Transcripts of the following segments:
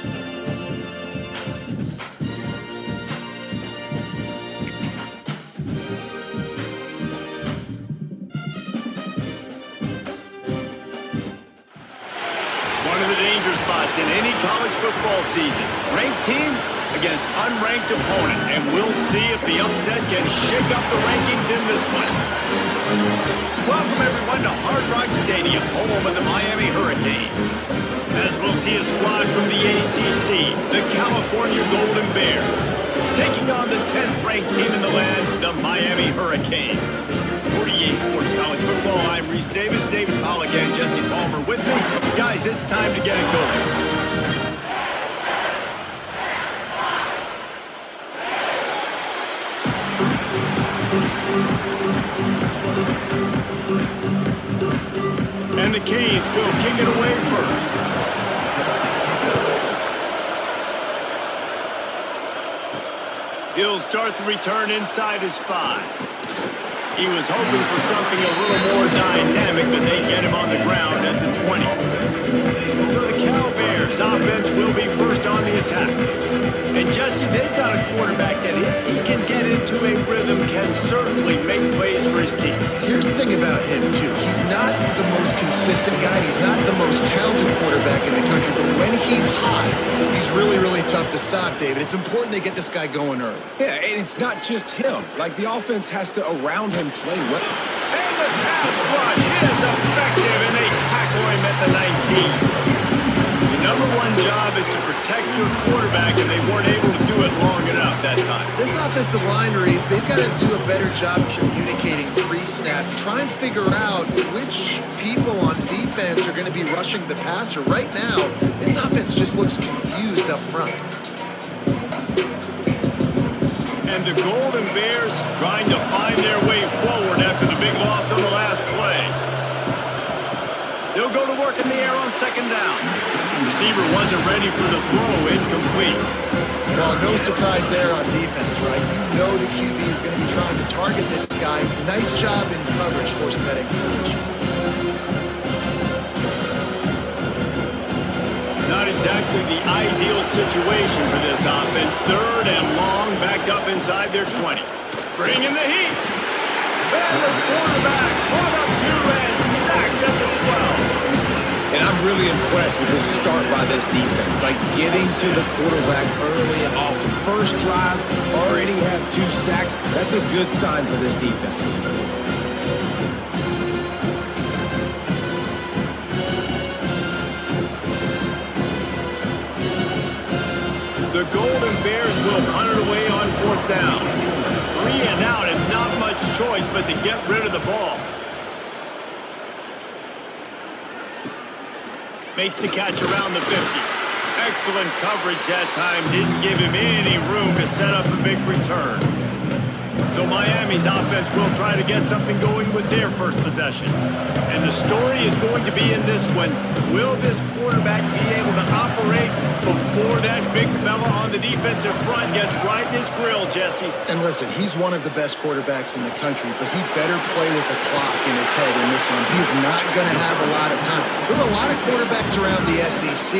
One of the danger spots in any college football season. Ranked team against unranked opponent. And we'll see if the upset can shake up the rankings in this one. Welcome everyone to Hard Rock Stadium, home of the Miami Hurricanes. As we'll see a squad from the ACC, the California Golden Bears, taking on the 10th ranked team in the land, the Miami Hurricanes. For EA Sports College Football, I'm Reese Davis, David Pollock, and Jesse Palmer with me. Guys, it's time to get it going. And the Canes will kick it away first. He'll start the return inside his 5. He was hoping for something a little more dynamic, but they get him on the ground at the 20. So the Cal Bears offense will be first on the attack. And Jesse, they've got a quarterback that if he can get into a rhythm, can certainly make plays for his team. Here's the thing about him, too. He's not the most consistent guy. He's not the most talented quarterback in the country. But when he's hot, he's really, really tough to stop, David. It's important they get this guy going early. Yeah, and it's not just him. Like, the offense has to, around him, play well. And the pass rush is effective, and they tackle him at the 19. The #1 job is to protect your quarterback, and they weren't able to do it long enough that time. This offensive line, Reese, they've got to do a better job communicating pre-snap. Try and figure out which people on defense are going to be rushing the passer. Right now, this offense just looks confused up front. And the Golden Bears trying to find their way forward after the big loss on the last play. They'll go to work in the air on second down. Receiver wasn't ready for the throw, incomplete. Well, no surprise there on defense, right? You know the QB is going to be trying to target this guy. Nice job in coverage forcing that incompletion. Not exactly the ideal situation for this offense. Third and long, back up inside their 20. Bring in the heat. And the quarterback brought up 2 and sacked at the 12. And I'm really impressed with this start by this defense. Like, getting to the quarterback early and often. First drive, already have 2 sacks. That's a good sign for this defense. The Golden Bears will punt it away on 4th down. 3 and out and not much choice but to get rid of the ball. Makes the catch around the 50. Excellent coverage that time. Didn't give him any room to set up a big return. So Miami's offense will try to get something going with their first possession. And the story is going to be in this one. Will this quarterback be able to operate before that big fella on the defensive front gets right in his grill, Jesse? And listen, he's one of the best quarterbacks in the country, but he better play with the clock in his head in this one. He's not going to have a lot of time. There were a lot of quarterbacks around the SEC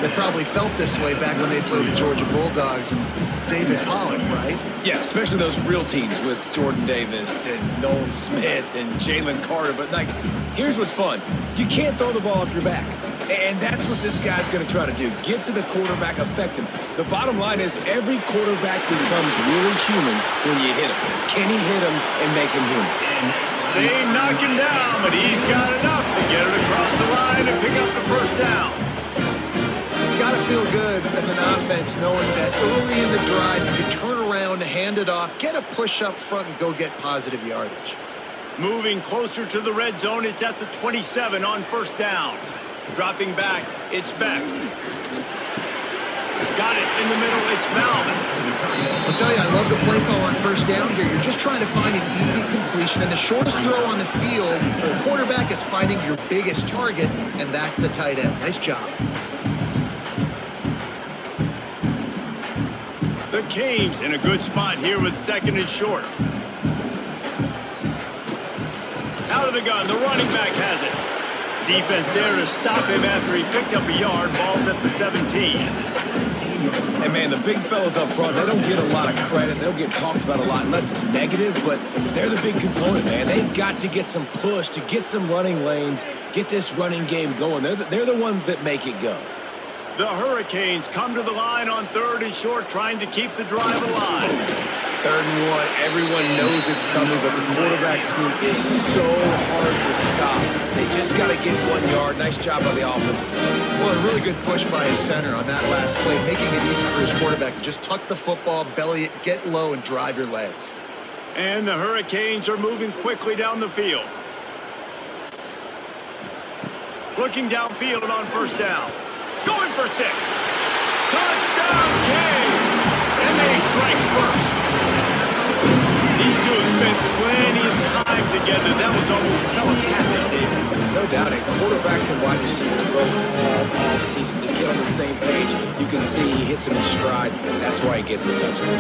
that probably felt this way back when they played the Georgia Bulldogs and David Pollock, right? Yeah, especially those real teams with Jordan Davis and Nolan Smith and Jalen Carter. But, like, here's what's fun. You can't throw the ball off your back. And that's what this guy's going to try to do. Get to the quarterback, affect him. The bottom line is every quarterback becomes really human when you hit him. Can he hit him and make him human? They knock him down, but he's got enough to get it across the line and pick up the first down. It's got to feel good as an offense knowing that early in the drive you can turn around, hand it off, get a push up front, and go get positive yardage. Moving closer to the red zone, it's at the 27 on 1st down. Dropping back, it's Beck. Got it in the middle, it's Malvin. I'll tell you, I love the play call on 1st down here. You're just trying to find an easy completion, and the shortest throw on the field for a quarterback is finding your biggest target, and that's the tight end. Nice job. The Canes in a good spot here with 2nd and short. Out of the gun, the running back has it. Defense there to stop him after he picked up a yard. Ball's at the 17. And, man, the big fellas up front, they don't get a lot of credit. They'll get talked about a lot unless it's negative, but they're the big component, man. They've got to get some push to get some running lanes, get this running game going. They're the ones that make it go. The Hurricanes come to the line on 3rd and short, trying to keep the drive alive. 3rd and 1, everyone knows it's coming, but the quarterback sneak is so hard to stop. They just got to get 1 yard. Nice job by the offensive line. Well, a really good push by his center on that last play, making it easy for his quarterback to just tuck the football, belly it, get low, and drive your legs. And the Hurricanes are moving quickly down the field. Looking downfield on 1st down. Going for 6. Touchdown, Canes! And they strike first. These two have spent plenty of time together. That was almost telepathic, David. No doubt it. Quarterbacks and wide receivers throw all off season to get on the same page. You can see he hits him in stride. That's why he gets the touchdown.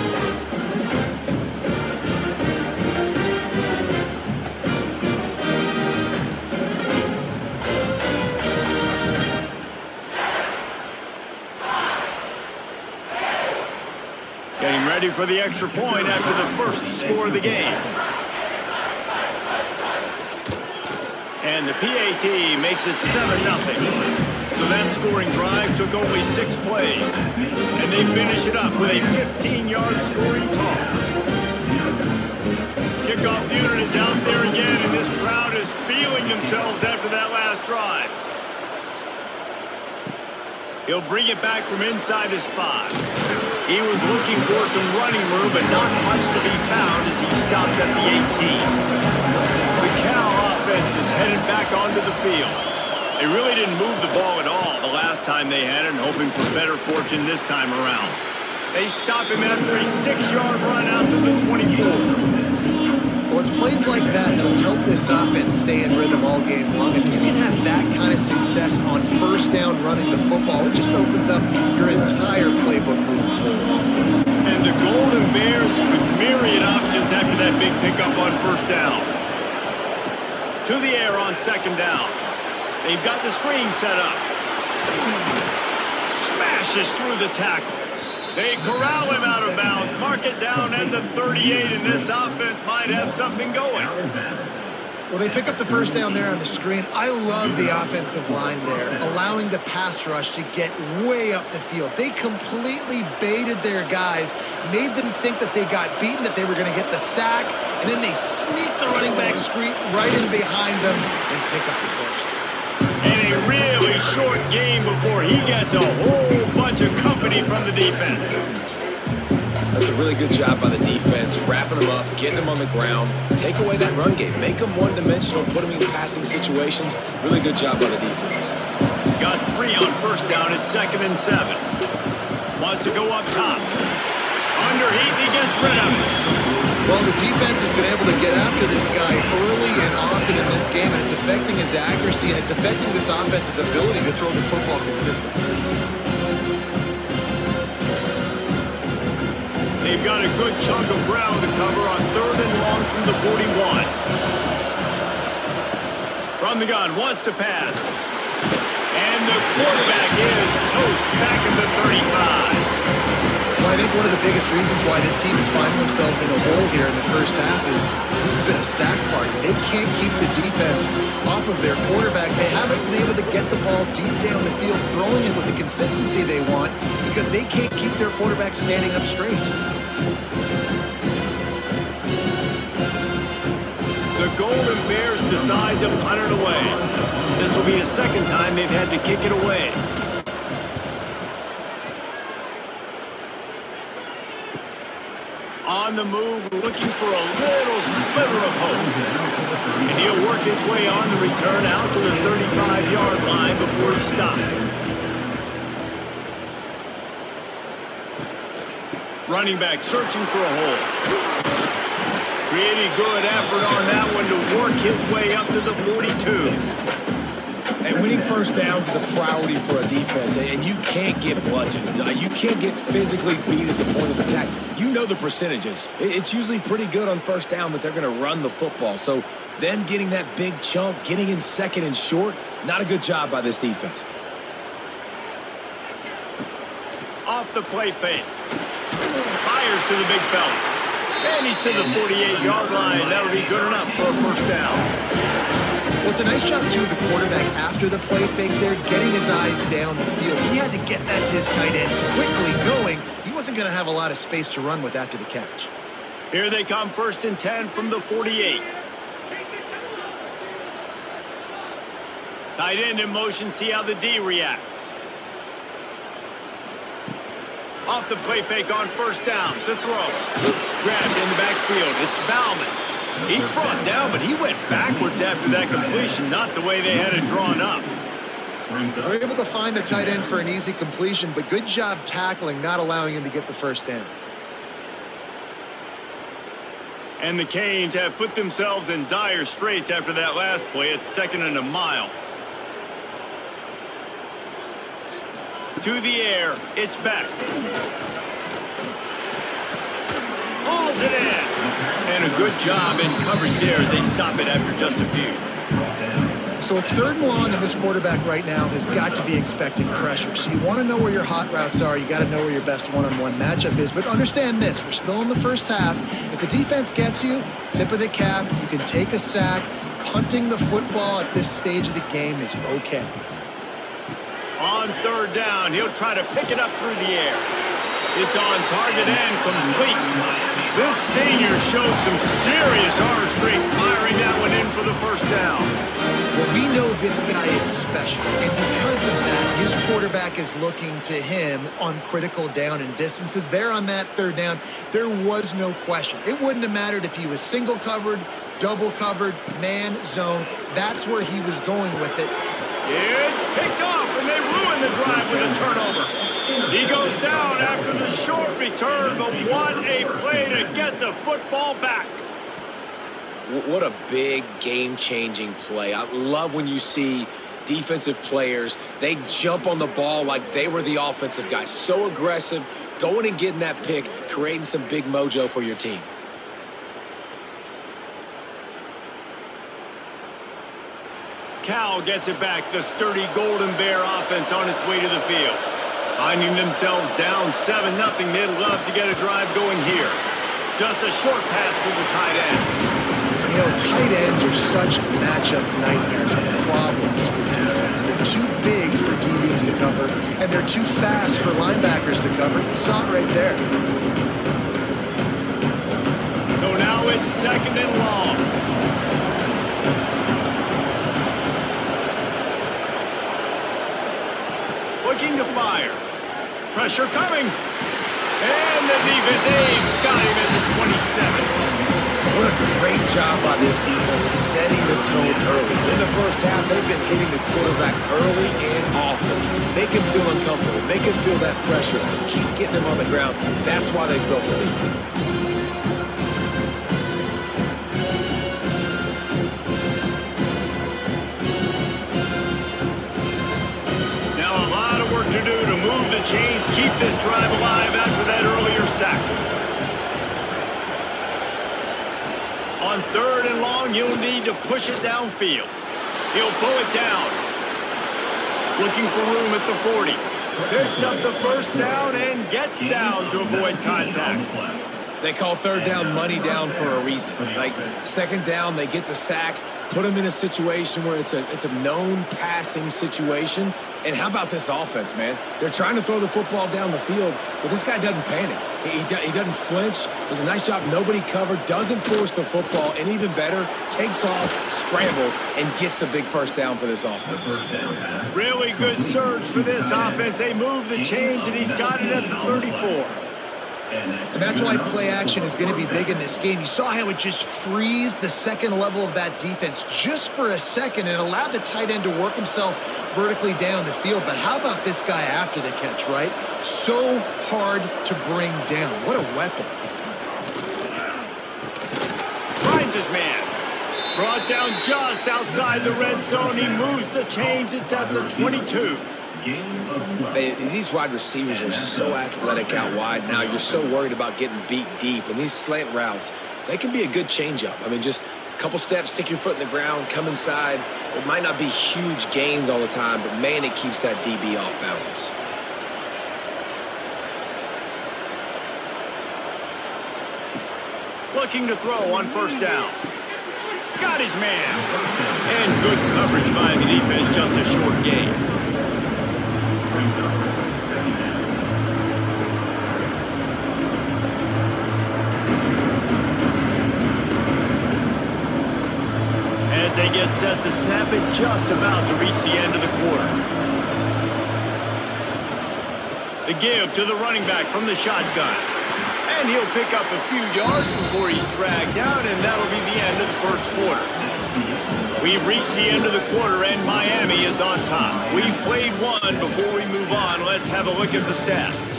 Getting ready for the extra point after the first score of the game. And the PAT makes it 7-0. So that scoring drive took only 6 plays. And they finish it up with a 15-yard scoring toss. Kickoff unit is out there again, and this crowd is feeling themselves after that last drive. He'll bring it back from inside his 5. He was looking for some running room, but not much to be found as he stopped at the 18. The Cal offense is headed back onto the field. They really didn't move the ball at all the last time they had it, and hoping for better fortune this time around. They stop him after a 6-yard run out to the 24. Well, it's plays like that that'll help this offense stay in rhythm all game long. If you can have that kind of success on 1st down running the football, it just opens up your entire playbook moving forward. And the Golden Bears with myriad options after that big pickup on 1st down. To the air on 2nd down. They've got the screen set up. Smashes through the tackle. They corral him out of bounds, mark it down at the 38, and this offense might have something going. Well, they pick up the 1st down there on the screen. I love the offensive line there, allowing the pass rush to get way up the field. They completely baited their guys, made them think that they got beaten, that they were going to get the sack, and then they sneak the running back screen right in behind them and pick up the 1st. And a really short game before he gets a whole bunch of company from the defense. That's a really good job by the defense, wrapping them up, getting them on the ground, take away that run game, make them one-dimensional, put them in passing situations. Really good job by the defense. Got 3 on 1st down at 2nd and 7. Wants to go up top. Under heat, he gets rid of it. Well, the defense has been able to get after this guy early and often in this game, and it's affecting his accuracy, and it's affecting this offense's ability to throw the football consistently. They've got a good chunk of ground to cover on 3rd and long from the 41. From the gun, wants to pass. And the quarterback is toast back at the 35. Well, I think one of the biggest reasons why this team is finding themselves in a hole here in the 1st half is this has been a sack party. They can't keep the defense off of their quarterback. They haven't been able to get the ball deep down the field, throwing it with the consistency they want, because they can't keep their quarterback standing up straight. The Golden Bears decide to punt it away. This will be the 2nd time they've had to kick it away. On the move, looking for a little sliver of hope. And he'll work his way on the return out to the 35-yard line before he's stopped. Running back searching for a hole. Pretty good effort on that one to work his way up to the 42. And winning 1st downs is a priority for a defense, and you can't get bludgeoned. You can't get physically beat at the point of attack. You know the percentages. It's usually pretty good on 1st down that they're going to run the football. So Then getting that big chunk, getting in second and short, not a good job by this defense. Off the play fake. Fires to the big fella. And he's to the 48-yard line. That'll be good enough for a first down. Well, it's a nice job, too, of the quarterback after the play fake there, getting his eyes down the field. He had to get that to his tight end quickly, knowing he wasn't going to have a lot of space to run with after the catch. Here they come, 1st and 10 from the 48. Tight end in motion, see how the D reacts. Off the play fake on 1st down, to throw. Grabbed in the backfield, it's Bauman. He's brought down, but he went backwards after that completion, not the way they had it drawn up. They're able to find the tight end for an easy completion, but good job tackling, not allowing him to get the first down. And the Canes have put themselves in dire straits after that last play. It's 2nd and a mile. To the air, it's back. Hauls it in. And a good job in coverage there as they stop it after just a few. So it's 3rd and long, and this quarterback right now has got to be expecting pressure. So you want to know where your hot routes are. You got to know where your best one-on-one matchup is. But understand this, we're still in the first half. If the defense gets you, tip of the cap, you can take a sack. Punting the football at this stage of the game is okay. On 3rd down, he'll try to pick it up through the air. It's on target and complete. This senior shows some serious arm strength firing that one in for the first down. Well, we know this guy is special, and because of that, his quarterback is looking to him on critical down and distances. There on that 3rd down, there was no question. It wouldn't have mattered if he was single covered, double covered, man, zone. That's where he was going with it. It's picked off, and they ruin the drive with a turnover. He goes down after the short return, but what a play to get the football back. What a big game-changing play. I love when you see defensive players, they jump on the ball like they were the offensive guys. So aggressive, going and getting that pick, creating some big mojo for your team. Cal gets it back. The sturdy Golden Bear offense on its way to the field. Finding themselves down 7-0, they'd love to get a drive going here. Just a short pass to the tight end. You know, tight ends are such matchup nightmares and problems for defense. They're too big for DBs to cover, and they're too fast for linebackers to cover. You saw it right there. So now it's 2nd and long. Looking to fire. Pressure coming. And the defense got him at the 27. What a great job by this defense setting the tone early. In the first half, they've been hitting the quarterback early and often. Make him feel uncomfortable. Make him feel that pressure. Keep getting him on the ground. That's why they built the lead. To do to move the chains, keep this drive alive after that earlier sack. On 3rd and long, you'll need to push it downfield. He'll pull it down. Looking for room at the 40. Picks up the first down and gets down to avoid contact. They call 3rd down money down for a reason. Like 2nd down, they get the sack, put them in a situation where it's a known passing situation. And how about this offense, man? They're trying to throw the football down the field, but this guy doesn't panic. He doesn't flinch. Does a nice job. Nobody covered. Doesn't force the football. And even better, takes off, scrambles, and gets the big first down for this offense. Really good surge for this offense. They move the chains, and he's got it at the 34. And that's why play action is going to be big in this game. You saw how it just frees the second level of that defense just for a second and allowed the tight end to work himself vertically down the field. But how about this guy after the catch, right? So hard to bring down. What a weapon. Finds his man. Brought down just outside the red zone. He moves the chains. It's at the 22. These wide receivers are so athletic out wide now. You're so worried about getting beat deep. And these slant routes, they can be a good changeup. I mean, just Couple steps, stick your foot in the ground, come inside. It might not be huge gains all the time, but man, it keeps that DB off balance. Looking to throw on first down. Got his man. And good coverage by the defense, just a short gain. As they get set to snap it, just about to reach the end of the quarter. The give to the running back from the shotgun. And he'll pick up a few yards before he's dragged down, and that'll be the end of the first quarter. We've reached the end of the quarter, and Miami is on top. We've played one. Before we move on, let's have a look at the stats.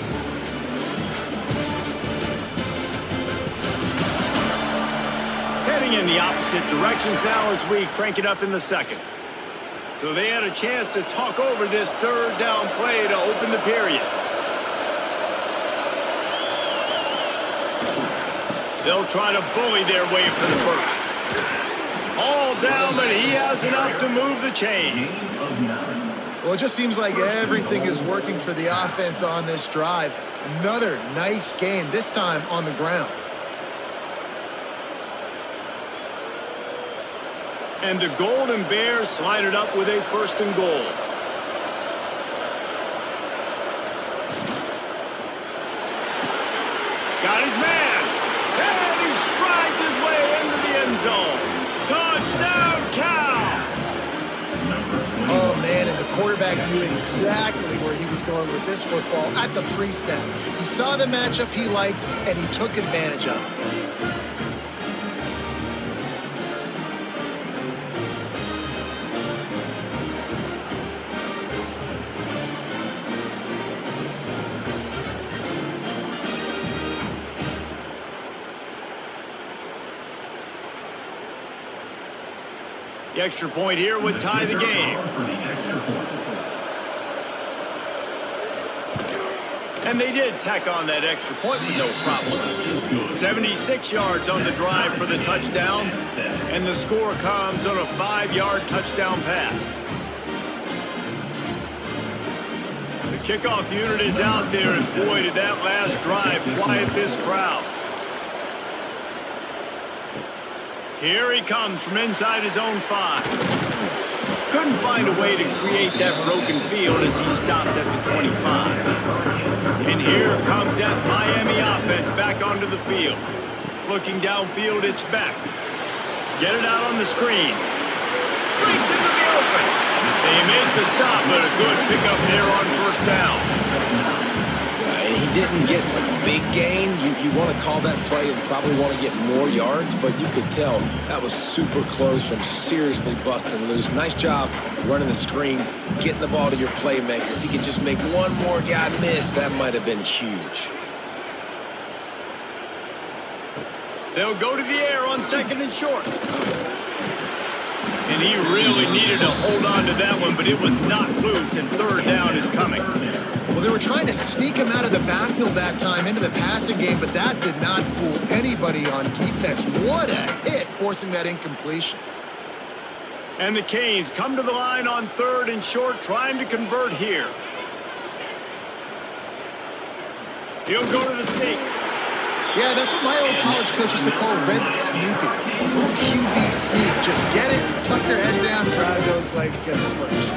Heading in the opposite directions now as we crank it up in the second. So they had a chance to talk over this third down play to open the period. They'll try to bully their way for the first. All down, but he has enough to move the chains. Well, it just seems like everything is working for the offense on this drive. Another nice gain, this time on the ground. And the Golden Bears slide it up with a first and goal. Got his man. And he strides his way into the end zone. Touchdown, Cal! Oh, man, and the quarterback knew exactly where he was going with this football at the pre-snap. He saw the matchup he liked, and he took advantage of it. The extra point here would tie the game. And they did tack on that extra point with no problem. 76 yards on the drive for the touchdown, and the score comes on a 5-yard touchdown pass. The kickoff unit is out there, and boy, did that last drive quiet this crowd. Here he comes from inside his own 5. Couldn't find a way to create that broken field as he stopped at the 25. And here comes that Miami offense back onto the field. Looking downfield, it's back. Get it out on the screen. Breaks into the open. They make the stop, but a good pickup there on first down. He didn't get a big gain. You want to call that play and probably want to get more yards, but you could tell that was super close from seriously busting loose. Nice job running the screen, getting the ball to your playmaker. If he could just make one more guy miss, that might have been huge. They'll go to the air on second and short. And he really needed to hold on to that one, but it was knocked loose, and third down is coming. Well, they were trying to sneak him out of the backfield that time into the passing game, but that did not fool anybody on defense. What a hit, forcing that incompletion. And the Canes come to the line on third and short, trying to convert here. He'll go to the sneak. Yeah, that's what my old college coach used to call red snooping. A little QB sneak. Just get it, tuck your head down, drive those legs, get the first.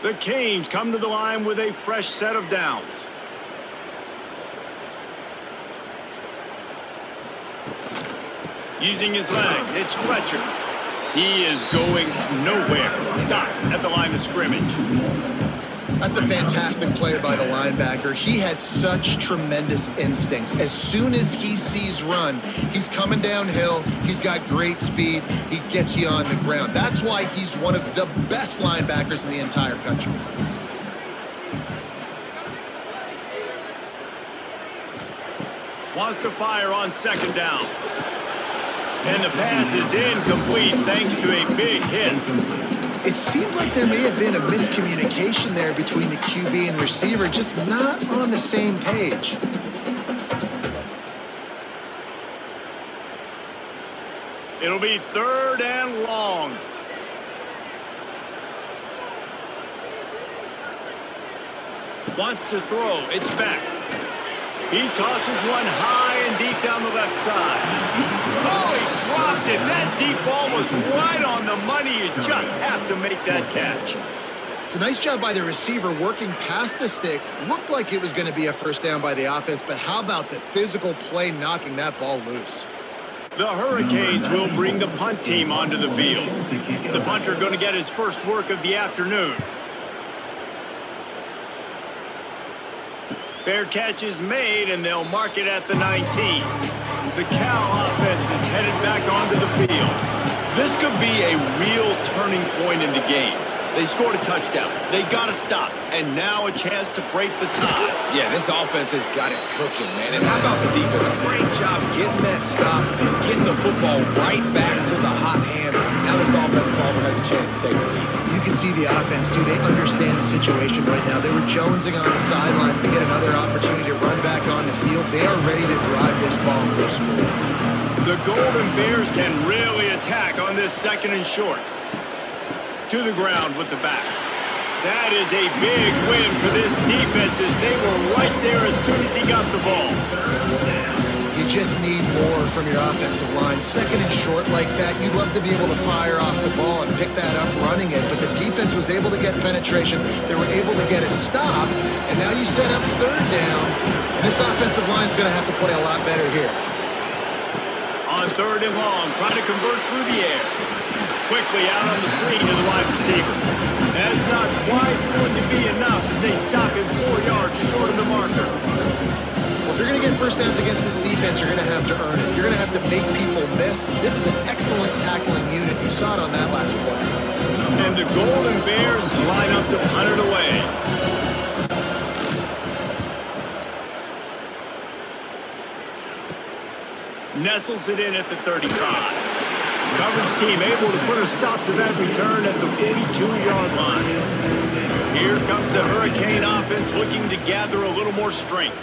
The Canes come to the line with a fresh set of downs. Using his legs, it's Fletcher. He is going nowhere. Stop at the line of scrimmage. That's a fantastic play by the linebacker. He has such tremendous instincts. As soon as he sees run, he's coming downhill. He's got great speed. He gets you on the ground. That's why he's one of the best linebackers in the entire country. Wants to fire on second down. And the pass is incomplete thanks to a big hit. It seemed like there may have been a miscommunication there between the QB and receiver, just not on the same page. It'll be 3rd and long. Wants to throw. It's back. He tosses one high and deep down the left side. Oh, he dropped it. That deep ball was right on the money. You just have to make that catch. It's a nice job by the receiver working past the sticks. Looked like it was going to be a first down by the offense, but how about the physical play knocking that ball loose? The Hurricanes will bring the punt team onto the field. The punter going to get his first work of the afternoon. Fair catch is made, and they'll mark it at the 19. The Cal offense is headed back onto the field. This could be a real turning point in the game. They scored a touchdown. They got to stop, and now a chance to break the tie. Yeah, this offense has got it cooking, man. And how about the defense? Great job getting that stop and getting the football right back to the hot hand. Now this offense probably has a chance to take the lead. You can see the offense, too. They understand the situation right now. They were jonesing on the sidelines to get another opportunity to run back on the field. They are ready to drive this ball and go score. The Golden Bears can really attack on this 2nd and short. To the ground with the back. That is a big win for this defense as they were right there as soon as he got the ball. You just need more from your offensive line. 2nd and short like that, you'd love to be able to fire off the ball and pick that up running it, but the defense was able to get penetration. They were able to get a stop, and now you set up 3rd down, and this offensive line's going to have to play a lot better here. On 3rd and long, trying to convert through the air. Quickly out on the screen to the wide receiver. That's not quite going to be enough as they stop him 4 yards short of the marker. Well, if you're going to get first downs against this defense, you're going to have to earn it. You're going to have to make people miss. This is an excellent tackling unit. You saw it on that last play. And the Golden Bears line up to punt it away. Nestles it in at the 35. Coverage team able to put a stop to that return at the 42-yard line. Here comes the Hurricane offense looking to gather a little more strength.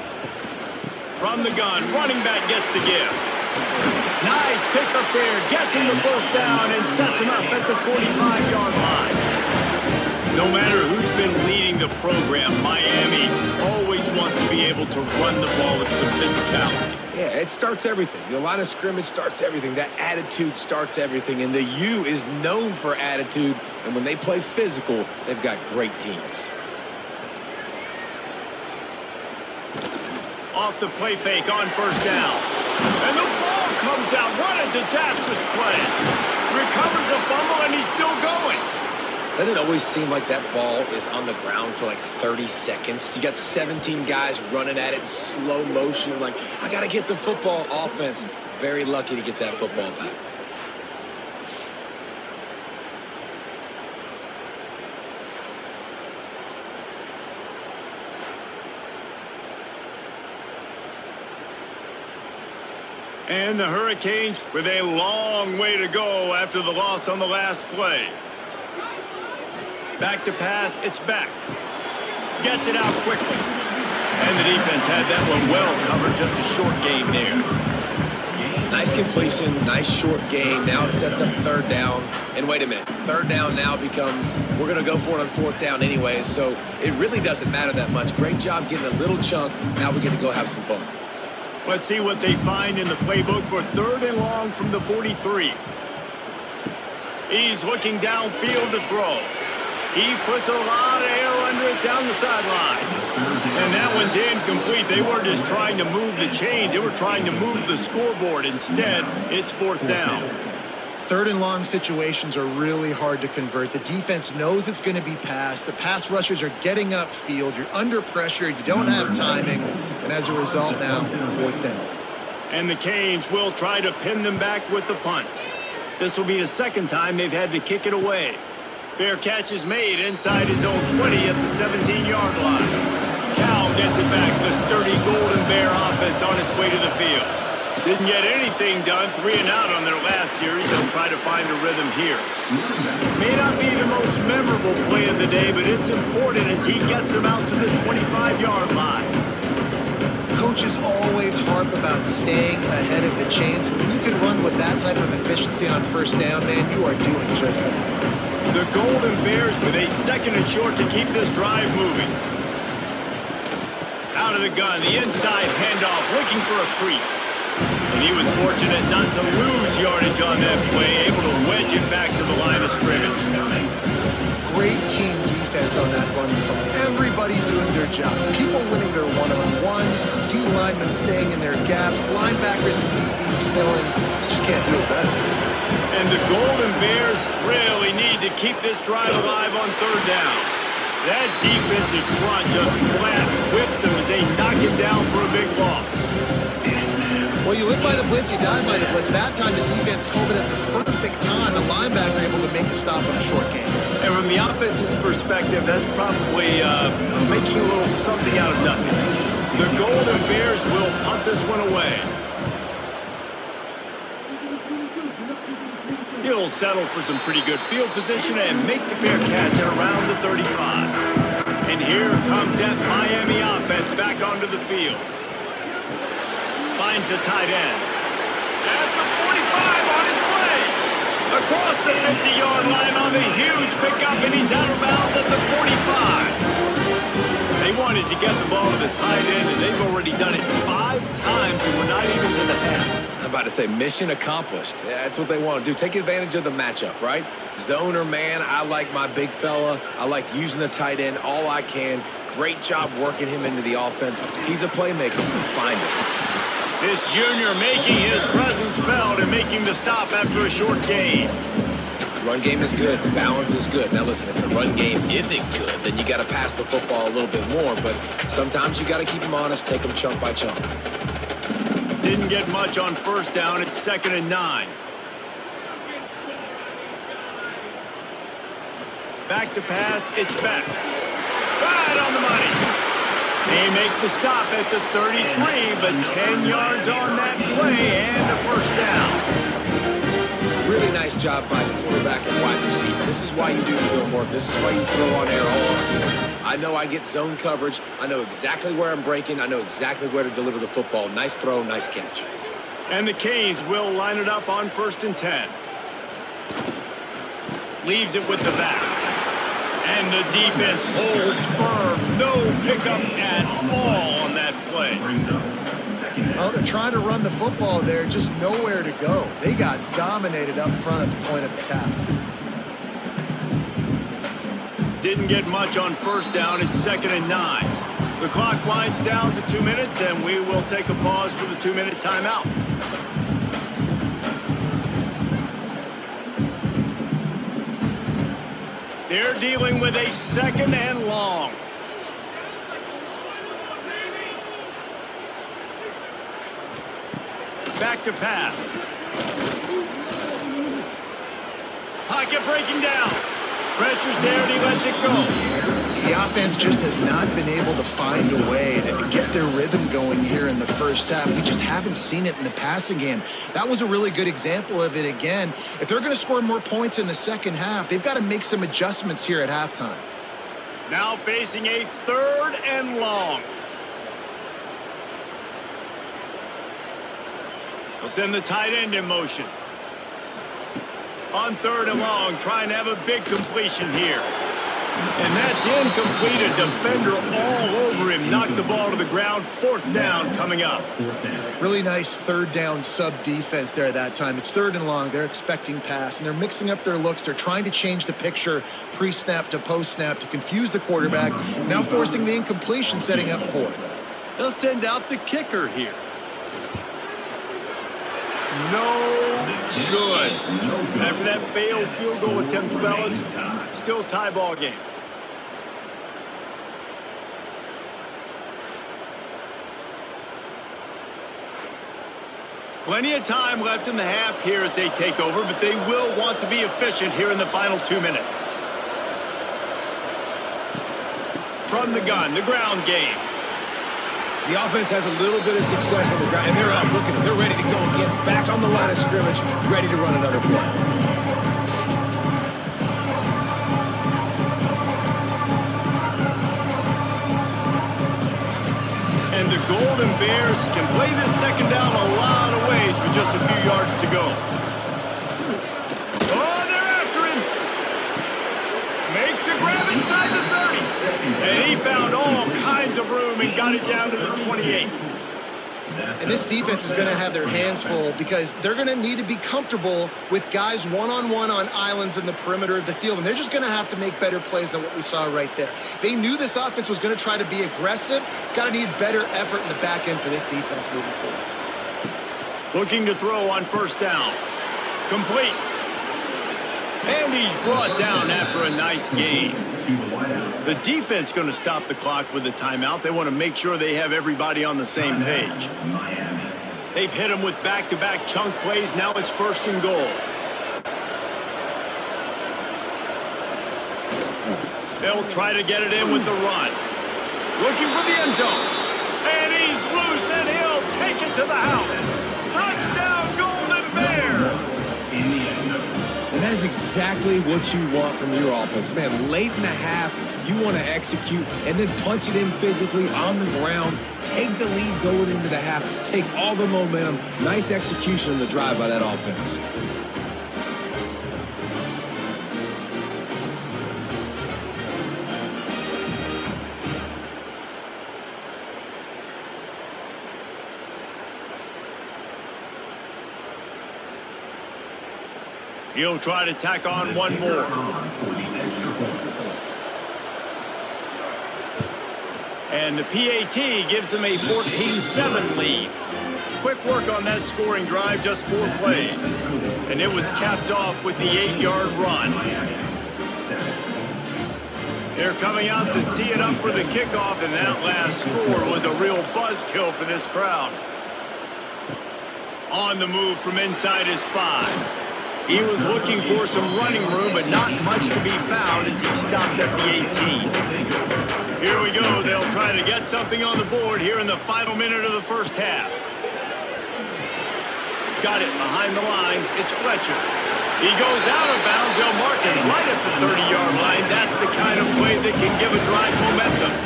From the gun, running back gets to give. Nice pick up there, gets him the first down and sets him up at the 45-yard line. No matter who's been leading the program, Miami always wants to be able to run the ball with some physicality. Yeah, it starts everything. The line of scrimmage starts everything. That attitude starts everything. And the U is known for attitude. And when they play physical, they've got great teams. Off the play fake on first down. And the ball comes out. What a disastrous play. Recovers the fumble, and he's still going. Doesn't it always seem like that ball is on the ground for like 30 seconds? You got 17 guys running at it in slow motion. Like, I got to get the football. Offense, very lucky to get that football back. And the Hurricanes with a long way to go after the loss on the last play. Back to pass, it's back. Gets it out quickly. And the defense had that one well covered, just a short gain there. Nice completion, nice short gain. Now it sets up 3rd down. And wait a minute, 3rd down now becomes, we're going to go for it on 4th down anyway, so it really doesn't matter that much. Great job getting a little chunk. Now we get to go have some fun. Let's see what they find in the playbook for 3rd and long from the 43. He's looking downfield to throw. He puts a lot of air under it down the sideline. And that one's incomplete. They weren't just trying to move the chains. They were trying to move the scoreboard. Instead, it's 4th down. 3rd and long situations are really hard to convert. The defense knows it's going to be passed. The pass rushers are getting upfield. You're under pressure. You don't have timing. And as a result now, 4th down. And the Canes will try to pin them back with the punt. This will be the 2nd time they've had to kick it away. Fair catch is made inside his own 20 at the 17-yard line. Cal gets it back. The sturdy Golden Bear offense on its way to the field. Didn't get anything done, 3 and out on their last series. They'll try to find a rhythm here. May not be the most memorable play of the day, but it's important as he gets them out to the 25-yard line. Coaches always harp about staying ahead of the chains. And when you can run with that type of efficiency on first down, man, you are doing just that. The Golden Bears with a 2nd and short to keep this drive moving. Out of the gun, the inside handoff, looking for a crease. And he was fortunate not to lose yardage on that play, able to wedge it back to the line of scrimmage. Great team defense on that run play. Everybody doing their job. People winning their one-on-ones, D linemen staying in their gaps, linebackers and DBs filling. You just can't do it better. And the Golden Bears really need to keep this drive alive on 3rd down. That defensive front just flat whipped them as they knock him down for a big loss. Well, you live by the blitz, you die by the blitz. That time the defense called it at the perfect time. The linebacker able to make the stop on a short game. And from the offense's perspective, that's probably making a little something out of nothing. The Golden Bears will punt this one away. He'll settle for some pretty good field position and make the fair catch at around the 35. And here comes that Miami offense back onto the field. Finds the tight end. At the 45 on his way. Across the 50-yard line on the huge pickup, and he's out of bounds at the 45. They wanted to get the ball to the tight end, and they've already done it 5 times, and we're not even to the half. I'm about to say mission accomplished. Yeah, that's what they want to do. Take advantage of the matchup, right? Zone or man, I like my big fella. I like using the tight end all I can. Great job working him into the offense. He's a playmaker. You can find him. This junior making his presence felt and making the stop after a short gain. Run game is good. Balance is good. Now listen, if the run game isn't good, then you got to pass the football a little bit more. But sometimes you got to keep them honest, take them chunk by chunk. Didn't get much on 1st down. It's 2nd and 9. Back to pass. It's back. Right on the money. They make the stop at the 33, but 10 yards on that play and a 1st down. Really nice job by quarterback and wide receiver. This is why you do film work. This is why you throw on air all offseason. I know I get zone coverage. I know exactly where I'm breaking. I know exactly where to deliver the football. Nice throw, nice catch. And the Canes will line it up on 1st and 10. Leaves it with the back. And the defense holds firm. No pickup at all on that play. Well, they're trying to run the football there, just nowhere to go. They got dominated up front at the point of attack. Didn't get much on 1st down. It's 2nd and 9. The clock winds down to 2 minutes, and we will take a pause for the 2-minute timeout. They're dealing with a 2nd and long. Back to pass. Pocket breaking down. Pressure's there and he lets it go. The offense just has not been able to find a way to get their rhythm going here in the 1st half. We just haven't seen it in the passing game. That was a really good example of it again. If they're going to score more points in the 2nd half, they've got to make some adjustments here at halftime. Now facing a 3rd and long. They'll send the tight end in motion. On 3rd and long, trying to have a big completion here. And that's incomplete. A defender all over him. Knocked the ball to the ground. 4th down coming up. Really nice 3rd down sub defense there at that time. It's 3rd and long. They're expecting pass, and they're mixing up their looks. They're trying to change the picture pre-snap to post-snap to confuse the quarterback. Now forcing the incompletion, setting up 4th. They'll send out the kicker here. No good. After that failed field goal attempt, fellas, still tie ball game. Plenty of time left in the half here as they take over, but they will want to be efficient here in the final 2 minutes. From the gun, the ground game. The offense has a little bit of success on the ground, and they're up. Look at them. They're ready to go again. Back on the line of scrimmage, ready to run another play. And the Golden Bears can play this second down a lot of ways with just a few yards to go. Oh, they're after him. Makes the grab inside the 30. And he found all kinds of room and got it down to the 28. And this defense is going to have their hands full because they're going to need to be comfortable with guys one-on-one on islands in the perimeter of the field, and they're just going to have to make better plays than what we saw right there. They knew this offense was going to try to be aggressive. Got to need better effort in the back end for this defense moving forward. Looking to throw on first down. Complete. And he's brought down after a nice gain. The defense going to stop the clock with a timeout. They want to make sure they have everybody on the same page. They've hit him with back-to-back chunk plays. Now it's 1st and goal. They'll try to get it in with the run. Looking for the end zone. And he's loose, and he'll take it to the house. Touchdown, Golden Bears! And that is exactly what you want from your offense. Man, late in the half, you want to execute and then punch it in physically on the ground. Take the lead going into the half. Take all the momentum. Nice execution on the drive by that offense. He'll try to tack on one more. And the PAT gives them a 14-7 lead. Quick work on that scoring drive, just 4 plays. And it was capped off with the 8-yard run. They're coming out to tee it up for the kickoff, and that last score was a real buzzkill for this crowd. On the move from inside his 5. He was looking for some running room, but not much to be found as he stopped at the 18. Here we go. They'll try to get something on the board here in the final minute of the first half. Got it behind the line. It's Fletcher. He goes out of bounds. They'll mark him right at the 30-yard line. That's the kind of play that can give a drive momentum.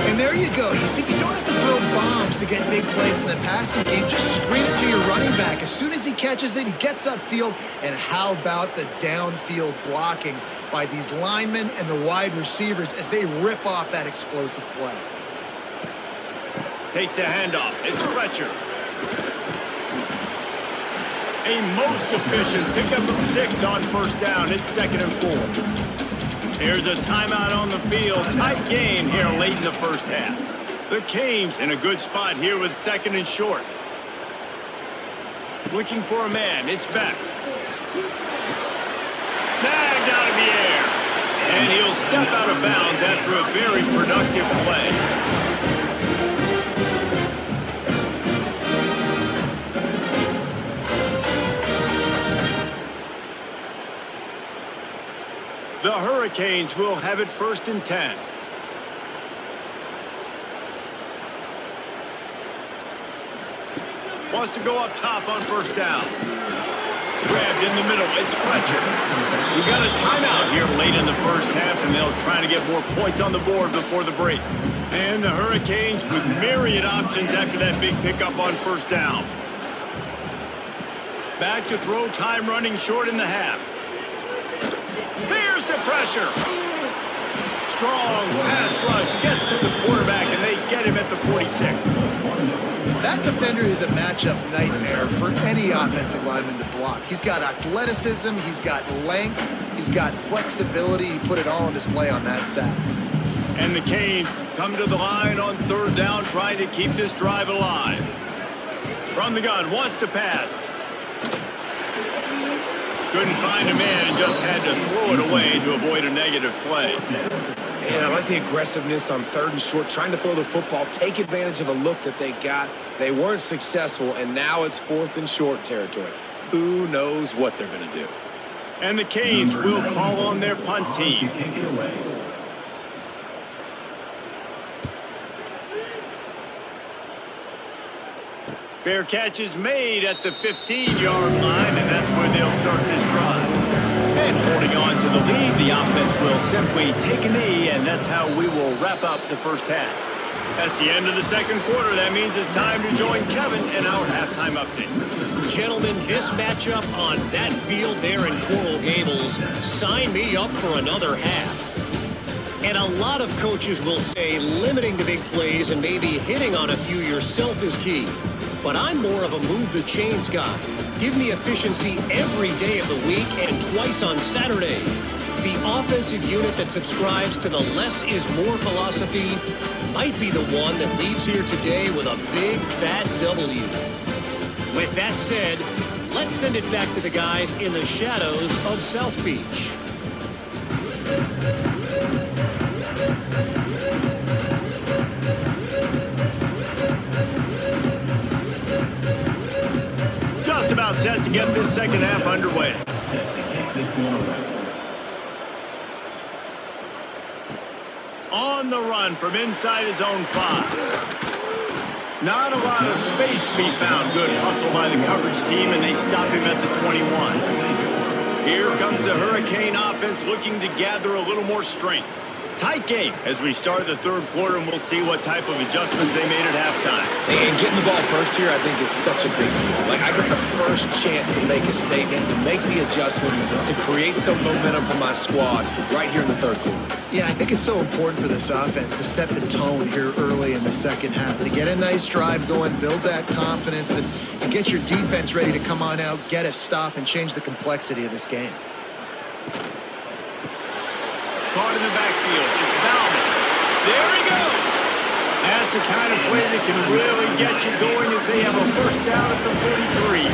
And there you go. You see, you don't have to throw bombs to get big plays in the passing game. Just screen it to your running back. As soon as he catches it, he gets upfield. And how about the downfield blocking by these linemen and the wide receivers as they rip off that explosive play? Takes the handoff. It's Fletcher. A most efficient pickup of 6 on first down. It's 2nd and 4. Here's a timeout on the field. Tight game here late in the first half. The Canes in a good spot here with 2nd and short. Looking for a man. It's Beck. Snagged out of the air. And he'll step out of bounds after a very productive play. The Hurricanes will have it 1st and 10. Wants to go up top on first down. Grabbed in the middle. It's Fletcher. We got a timeout here late in the first half, and they'll try to get more points on the board before the break. And the Hurricanes with myriad options after that big pickup on first down. Back to throw, time running short in the half. Here's the pressure. Strong pass rush gets to the quarterback, and they get him at the 46. That defender is a matchup nightmare for any offensive lineman to block. He's got athleticism, he's got length, he's got flexibility. He put it all on display on that side. And the Canes come to the line on 3rd down, trying to keep this drive alive. From the gun, wants to pass. Couldn't find a man and just had to throw it away to avoid a negative play. And I like the aggressiveness on 3rd and short, trying to throw the football, take advantage of a look that they got. They weren't successful, and now it's 4th and short territory. Who knows what they're going to do? And the Canes will call on their punt team. 2 Fair catch is made at the 15-yard line, and that's where they'll start this drive. And holding on to the lead, the offense will simply take a knee, and that's how we will wrap up the first half. That's the end of the second quarter. That means it's time to join Kevin in our halftime update. Gentlemen, this matchup on that field there in Coral Gables, sign me up for another half. And a lot of coaches will say limiting the big plays and maybe hitting on a few yourself is key. But I'm more of a move the chains guy. Give me efficiency every day of the week and twice on Saturday. The offensive unit that subscribes to the less is more philosophy might be the one that leaves here today with a big fat W. With that said, let's send it back to the guys in the shadows of South Beach. Just about set to get this second half underway. On the run from inside his own 5. Not a lot of space to be found. Good hustle by the coverage team, and they stop him at the 21. Here comes the Hurricane offense looking to gather a little more strength. Tight game as we start the third quarter, and we'll see what type of adjustments they made at halftime. And getting the ball first here, I think, is such a big deal. Like, I get the first chance to make a statement, to make the adjustments, to create some momentum for my squad right here in the third quarter. Yeah, I think it's so important for this offense to set the tone here early in the second half, to get a nice drive going, build that confidence, and get your defense ready to come on out, get a stop, and change the complexity of this game. Caught in the backfield. It's Bauman. There he goes. That's the kind of play that can really get you going as they have a first down at the 43.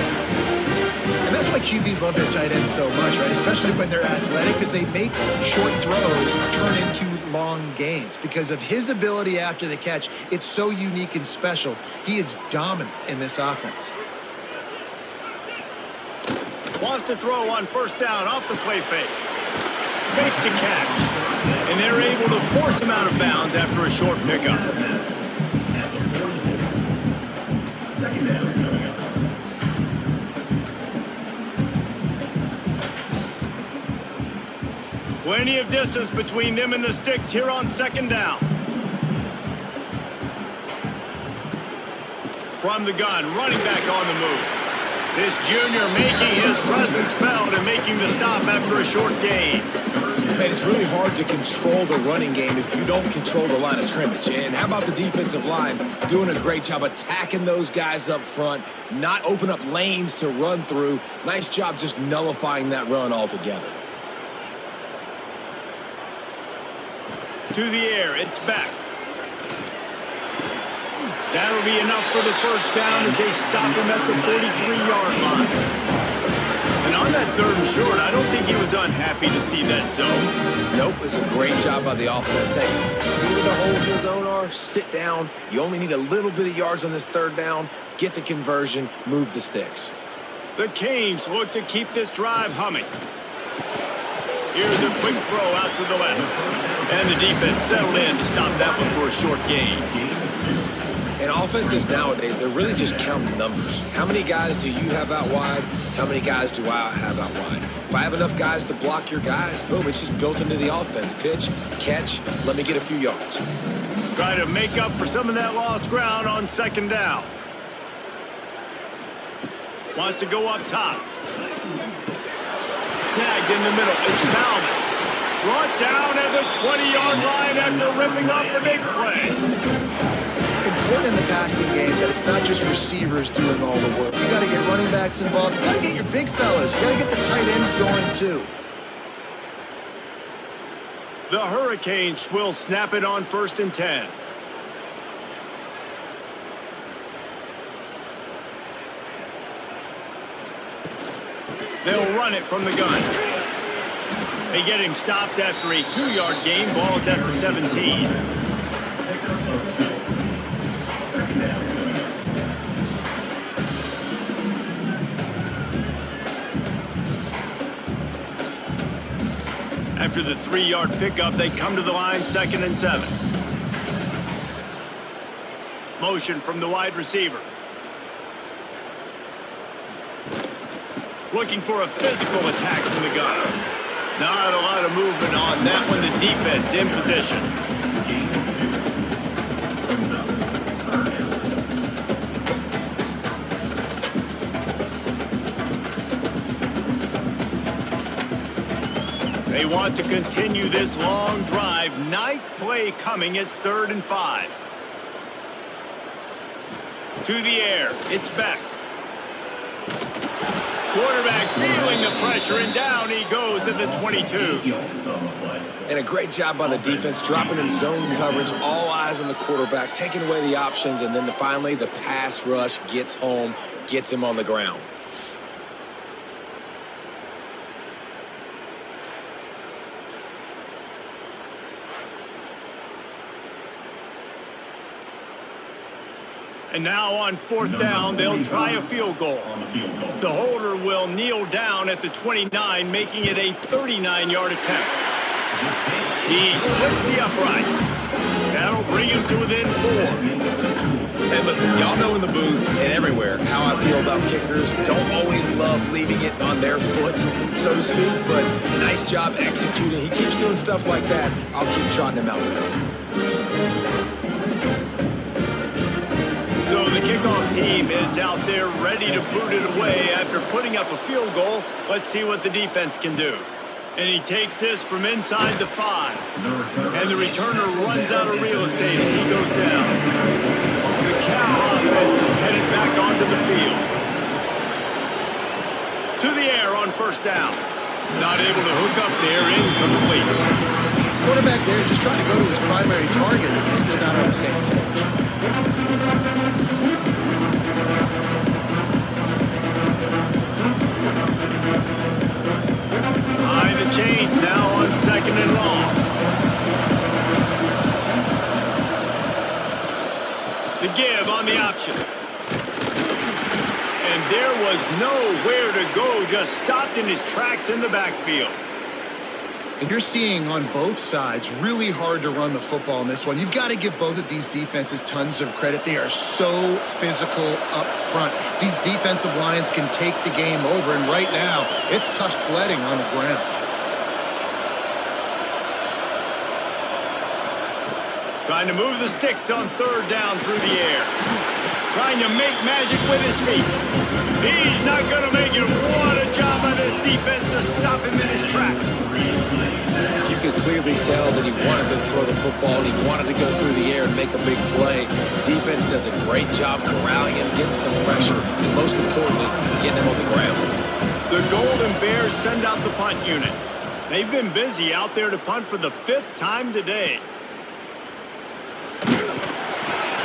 And that's why QBs love their tight ends so much, right? Especially when they're athletic, because they make short throws turn into long gains. Because of his ability after the catch, it's so unique and special. He is dominant in this offense. Wants to throw on first down off the play fake. Makes the catch. And they're able to force him out of bounds after a short pickup. Second down coming up. Plenty of distance between them and the sticks here on second down. From the gun, running back on the move. This junior making his presence felt and making the stop after a short gain. Man, it's really hard to control the running game if you don't control the line of scrimmage. And how about the defensive line doing a great job attacking those guys up front, not open up lanes to run through. Nice job just nullifying that run altogether. To the air, it's back. That'll be enough for the first down as they stop him at the 43-yard line. And on that third and short, I don't think he was unhappy to see that zone. Nope, it's a great job by the offense. Hey, see where the holes in the zone are, sit down. You only need a little bit of yards on this third down. Get the conversion, move the sticks. The Canes look to keep this drive humming. Here's a quick throw out to the left. And the defense settled in to stop that one for a short gain. And offenses nowadays, they're really just counting numbers. How many guys do you have out wide? How many guys do I have out wide? If I have enough guys to block your guys, boom, it's just built into the offense. Pitch, catch, let me get a few yards. Try to make up for some of that lost ground on second down. Wants to go up top. Snagged in the middle. It's Bauman. Brought down at the 20-yard line after ripping off the big play. Important in the passing game that it's not just receivers doing all the work. You got to get running backs involved. You got to get your big fellas. You got to get the tight ends going too. The Hurricanes will snap it on 1st and 10. They'll run it from the gun. They get him stopped after a 2-yard gain. Ball's at the 17. After the 3-yard pickup, they come to the line 2nd and 7. Motion from the wide receiver. Looking for a physical attack from the gun. Not a lot of movement on that one. The defense in position. They want to continue this long drive. Ninth play coming. It's 3rd and 5. To the air. It's Beck. Quarterback feeling the pressure, and down he goes at the 22. And a great job by the defense, dropping in zone coverage, all eyes on the quarterback, taking away the options, and then finally the pass rush gets home, gets him on the ground. And now on 4th down, they'll try a field goal. The holder will kneel down at the 29, making it a 39-yard attempt. He splits the uprights. That'll bring him to within 4. And listen, y'all know in the booth and everywhere how I feel about kickers. Don't always love leaving it on their foot, so to speak, but nice job executing. He keeps doing stuff like that. I'll keep trotting him out there. So the kickoff team is out there ready to boot it away after putting up a field goal. Let's see what the defense can do. And he takes this from inside the 5. And the returner runs out of real estate as he goes down. The Cal offense is headed back onto the field. To the air on 1st down. Not able to hook up there, incomplete. Quarterback there just trying to go to his primary target, and they're just not on the same page. Behind the chains now on 2nd and long. The give on the option. And there was nowhere to go, just stopped in his tracks in the backfield. And you're seeing on both sides really hard to run the football in this one. You've got to give both of these defenses tons of credit. They are so physical up front. These defensive lines can take the game over, and right now, it's tough sledding on the ground. Trying to move the sticks on 3rd down through the air. Trying to make magic with his feet. He's not going to make it. What a job by this defense to stop him in his tracks. You could clearly tell that he wanted to throw the football. He wanted to go through the air and make a big play. Defense does a great job corralling him, getting some pressure, and most importantly, getting him on the ground. The Golden Bears send out the punt unit. They've been busy out there to punt for the 5th time today.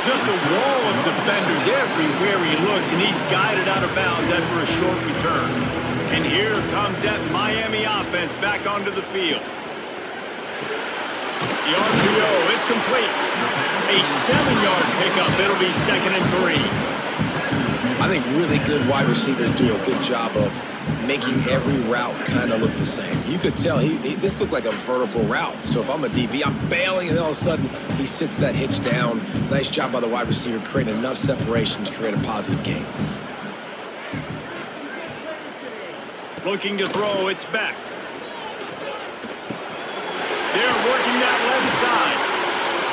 Just a wall of defenders everywhere he looks, and he's guided out of bounds after a short return. And here comes that Miami offense back onto the field. The RPO, it's complete. A 7-yard pickup. It'll be 2nd and 3. I think really good wide receivers do a good job of making every route kind of look the same. You could tell this looked like a vertical route. So if I'm a DB, I'm bailing, and then all of a sudden he sits that hitch down. Nice job by the wide receiver creating enough separation to create a positive gain. Looking to throw, it's back. They're working that left side.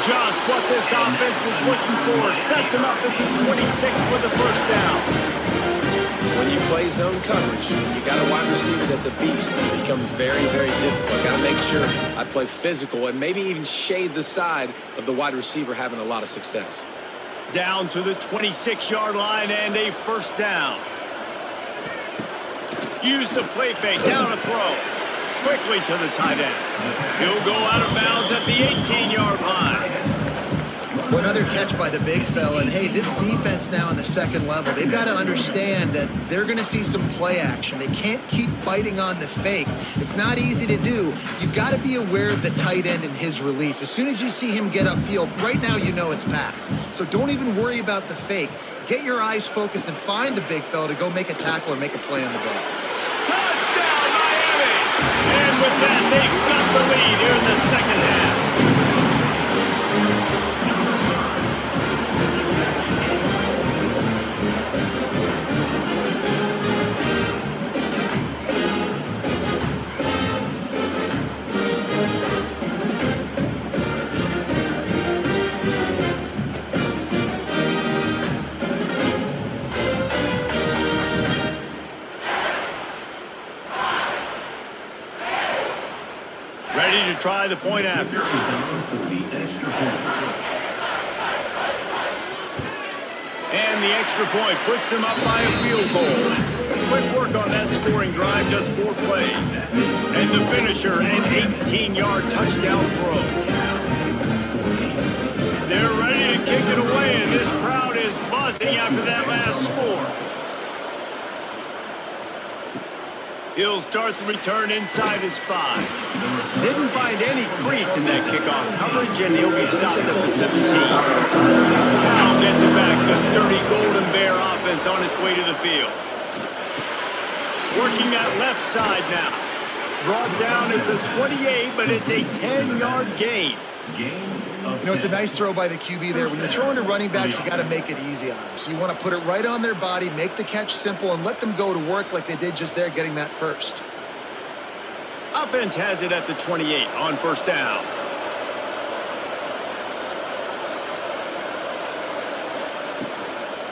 Just what this offense was looking for. Sets him up at the 26 with the 1st down. When you play zone coverage, you got a wide receiver that's a beast. It becomes very, very difficult. I got to make sure I play physical and maybe even shade the side of the wide receiver having a lot of success. Down to the 26-yard line and a 1st down. Use the play fake, down a throw. Quickly to the tight end. He'll go out of bounds at the 18-yard line. Another catch by the big fella, and hey, this defense now on the 2nd level, they've got to understand that they're going to see some play action. They can't keep biting on the fake. It's not easy to do. You've got to be aware of the tight end and his release. As soon as you see him get upfield, right now you know it's pass. So don't even worry about the fake. Get your eyes focused and find the big fella to go make a tackle or make a play on the ball. Touchdown, Miami! And with that, they've got the lead here in the 2nd half. to try the point after. And the extra point puts them up by a field goal. Quick work on that scoring drive, just 4 plays. And the finisher, an 18-yard touchdown throw. They're ready to kick it away, and this crowd is buzzing after that last score. He'll start the return inside his 5. Didn't find any crease in that kickoff coverage, and he'll be stopped at the 17. Cal gets it back. The sturdy Golden Bear offense on its way to the field. Working that left side now. Brought down at the 28, but it's a 10-yard gain. You know, it's a nice throw by the QB there. When you're throwing to running backs, you got to make it easy on them. So you want to put it right on their body, make the catch simple, and let them go to work like they did just there, getting that first. Offense has it at the 28 on first down.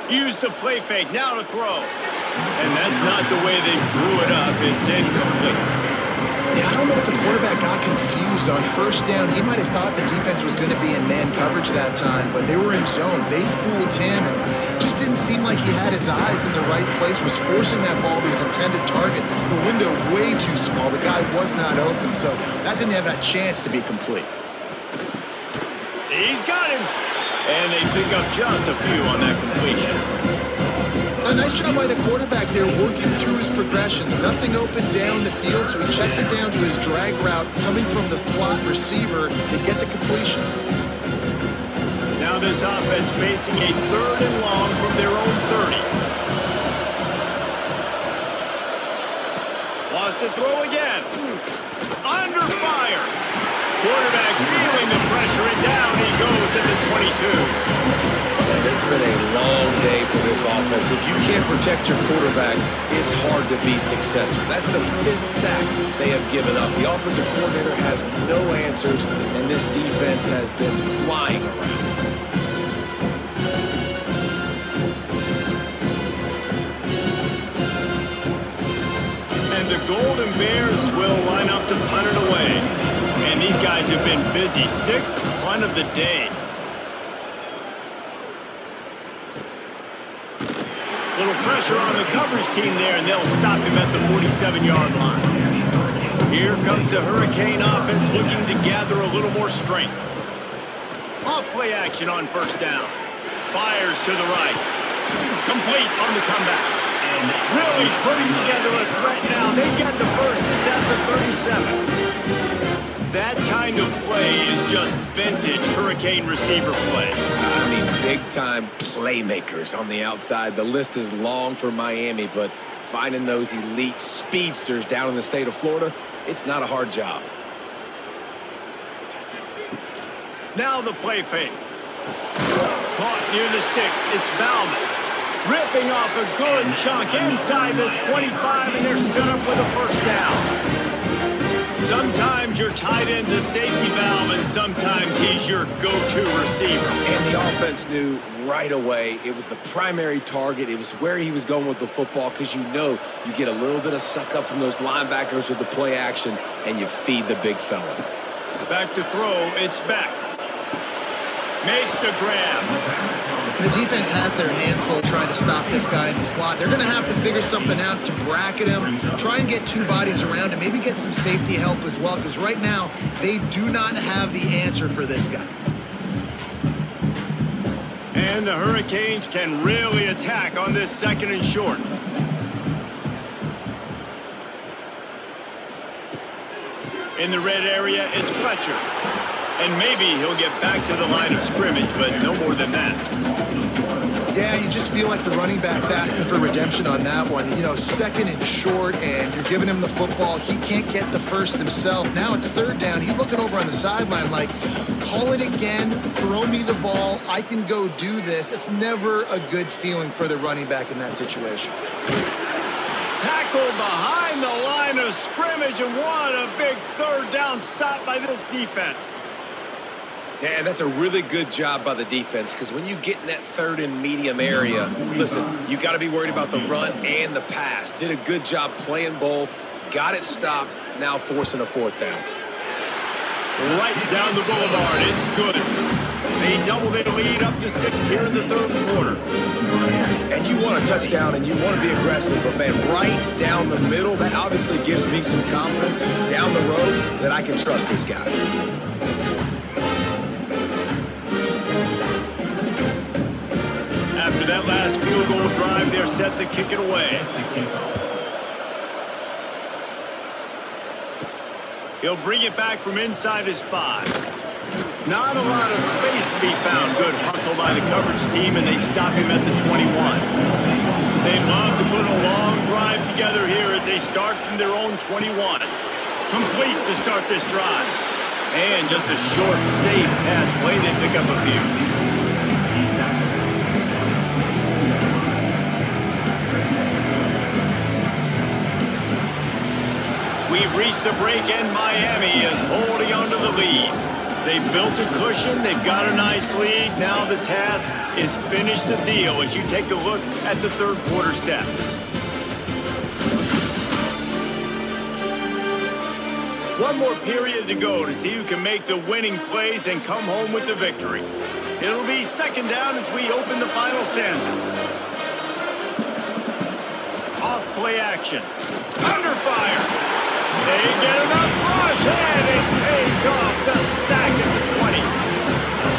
Use the play fake, now to throw. And that's not the way they drew it up. It's incomplete. Yeah, I don't know if the quarterback got confused on first down. He might have thought the defense was going to be in man coverage that time, but they were in zone. They fooled him, and just didn't seem like he had his eyes in the right place, was forcing that ball to his intended target. The window way too small. The guy was not open, so that didn't have that chance to be complete. He's got him. And they pick up just a few on that completion. A nice job by the quarterback there, working through his progressions. Nothing open down the field, so he checks it down to his drag route, coming from the slot receiver to get the completion. Now this offense facing a 3rd and long from their own 30. Lost to throw again. Under fire. Quarterback feeling the pressure, and down he goes at the 22. And it's been a long day for this offense. If you can't protect your quarterback, it's hard to be successful. That's the 5th sack they have given up. The offensive coordinator has no answers, and this defense has been flying around. And the Golden Bears will line up to punt it away. And these guys have been busy. 6th punt of the day. Little pressure on the coverage team there, and they'll stop him at the 47-yard line. Here comes the Hurricane offense looking to gather a little more strength. Off play action on first down. Fires to the right. Complete on the comeback. And really putting together a threat now. They get the first. It's at the 37. That kind of play is just vintage Hurricane receiver play. I mean, big-time playmakers on the outside. The list is long for Miami, but finding those elite speedsters down in the state of Florida, it's not a hard job. Now the play fake. Caught near the sticks. It's Bauman. Ripping off a good chunk inside the 25, and they're set up with a first down. Sometimes your tight end's a safety valve, and sometimes he's your go-to receiver. And the offense knew right away it was the primary target. It was where he was going with the football, because you know you get a little bit of suck up from those linebackers with the play action, and you feed the big fella. Back to throw. It's back. Makes the grab. The defense has their hands full trying to stop this guy in the slot. They're going to have to figure something out to bracket him, try and get 2 bodies around him, maybe get some safety help as well, because right now they do not have the answer for this guy. And the Hurricanes can really attack on this 2nd and short. In the red area, it's Fletcher. And maybe he'll get back to the line of scrimmage, but no more than that. Yeah, you just feel like the running back's asking for redemption on that one. You know, 2nd and short, and you're giving him the football. He can't get the first himself. Now it's 3rd down. He's looking over on the sideline like, call it again, throw me the ball, I can go do this. It's never a good feeling for the running back in that situation. Tackled behind the line of scrimmage, and what a big 3rd down stop by this defense. Yeah, and that's a really good job by the defense, because when you get in that 3rd and medium area, listen, you got to be worried about the run and the pass. Did a good job playing both, got it stopped, now forcing a 4th down. Right down the boulevard. It's good. They double their lead up to 6 here in the third quarter. And you want a touchdown and you want to be aggressive, but man, right down the middle, that obviously gives me some confidence down the road that I can trust this guy. After that last field goal drive, they're set to kick it away. He'll bring it back from inside his 5. Not a lot of space to be found. Good hustle by the coverage team, and they stop him at the 21. They'd love to put a long drive together here as they start from their own 21. Complete to start this drive. And just a short, safe pass play. They pick up a few. We've reached a break, and Miami is holding on to the lead. They've built a cushion. They've got a nice lead. Now the task is finish the deal as you take a look at the third quarter stats. One more period to go to see who can make the winning plays and come home with the victory. It'll be second down as we open the final stanza. Off play action. Under fire. They get enough rush, and it pays off the sack at the 20.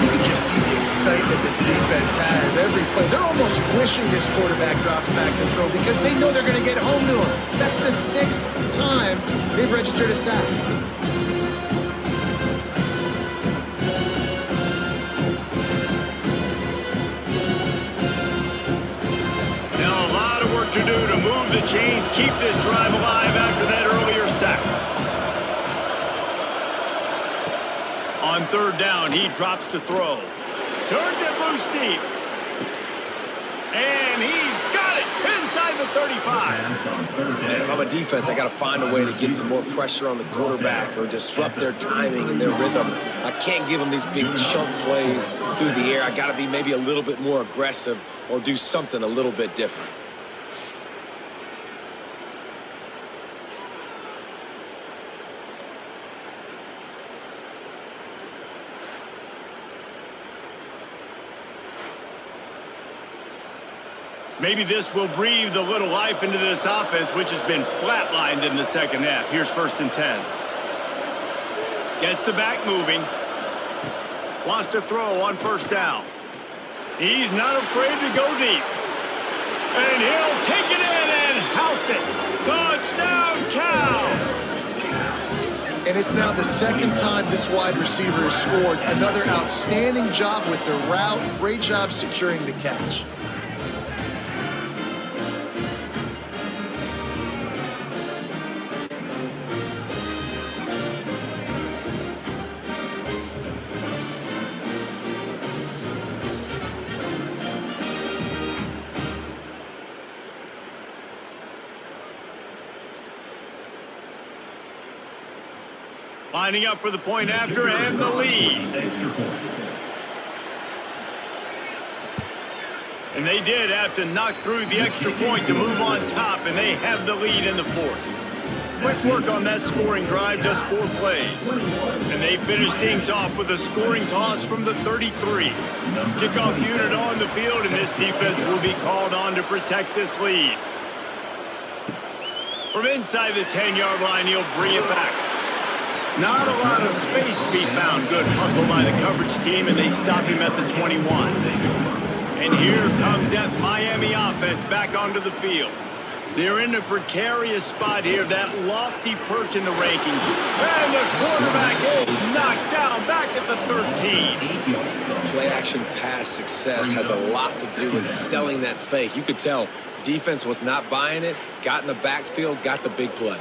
You can just see the excitement this defense has every play. They're almost wishing this quarterback drops back to throw because they know they're going to get home to him. That's the 6th time they've registered a sack. Now a lot of work to do to move the chains, keep this drive alive after that earlier sack. On third down, he drops to throw. Turns it loose deep. And he's got it inside the 35. And if I'm a defense, I got to find a way to get some more pressure on the quarterback or disrupt their timing and their rhythm. I can't give them these big chunk plays through the air. I got to be maybe a little bit more aggressive or do something a little bit different. Maybe this will breathe a little life into this offense, which has been flatlined in the second half. Here's 1st and 10. Gets the back moving. Wants to throw on first down. He's not afraid to go deep. And he'll take it in and house it. Touchdown, Cal! And it's now the 2nd time this wide receiver has scored. Another outstanding job with the route. Great job securing the catch. Lining up for the point after and the lead. And they did have to knock through the extra point to move on top, and they have the lead in the 4th. Quick work on that scoring drive, just 4 plays. And they finish things off with a scoring toss from the 33. Kickoff unit on the field, and this defense will be called on to protect this lead. From inside the 10-yard line, he'll bring it back. Not a lot of space to be found. Good hustle by the coverage team, and they stop him at the 21. And here comes that Miami offense back onto the field. They're in a precarious spot here, that lofty perch in the rankings. And the quarterback is knocked down back at the 13. Play-action pass success has a lot to do with selling that fake. You could tell defense was not buying it, got in the backfield, got the big play.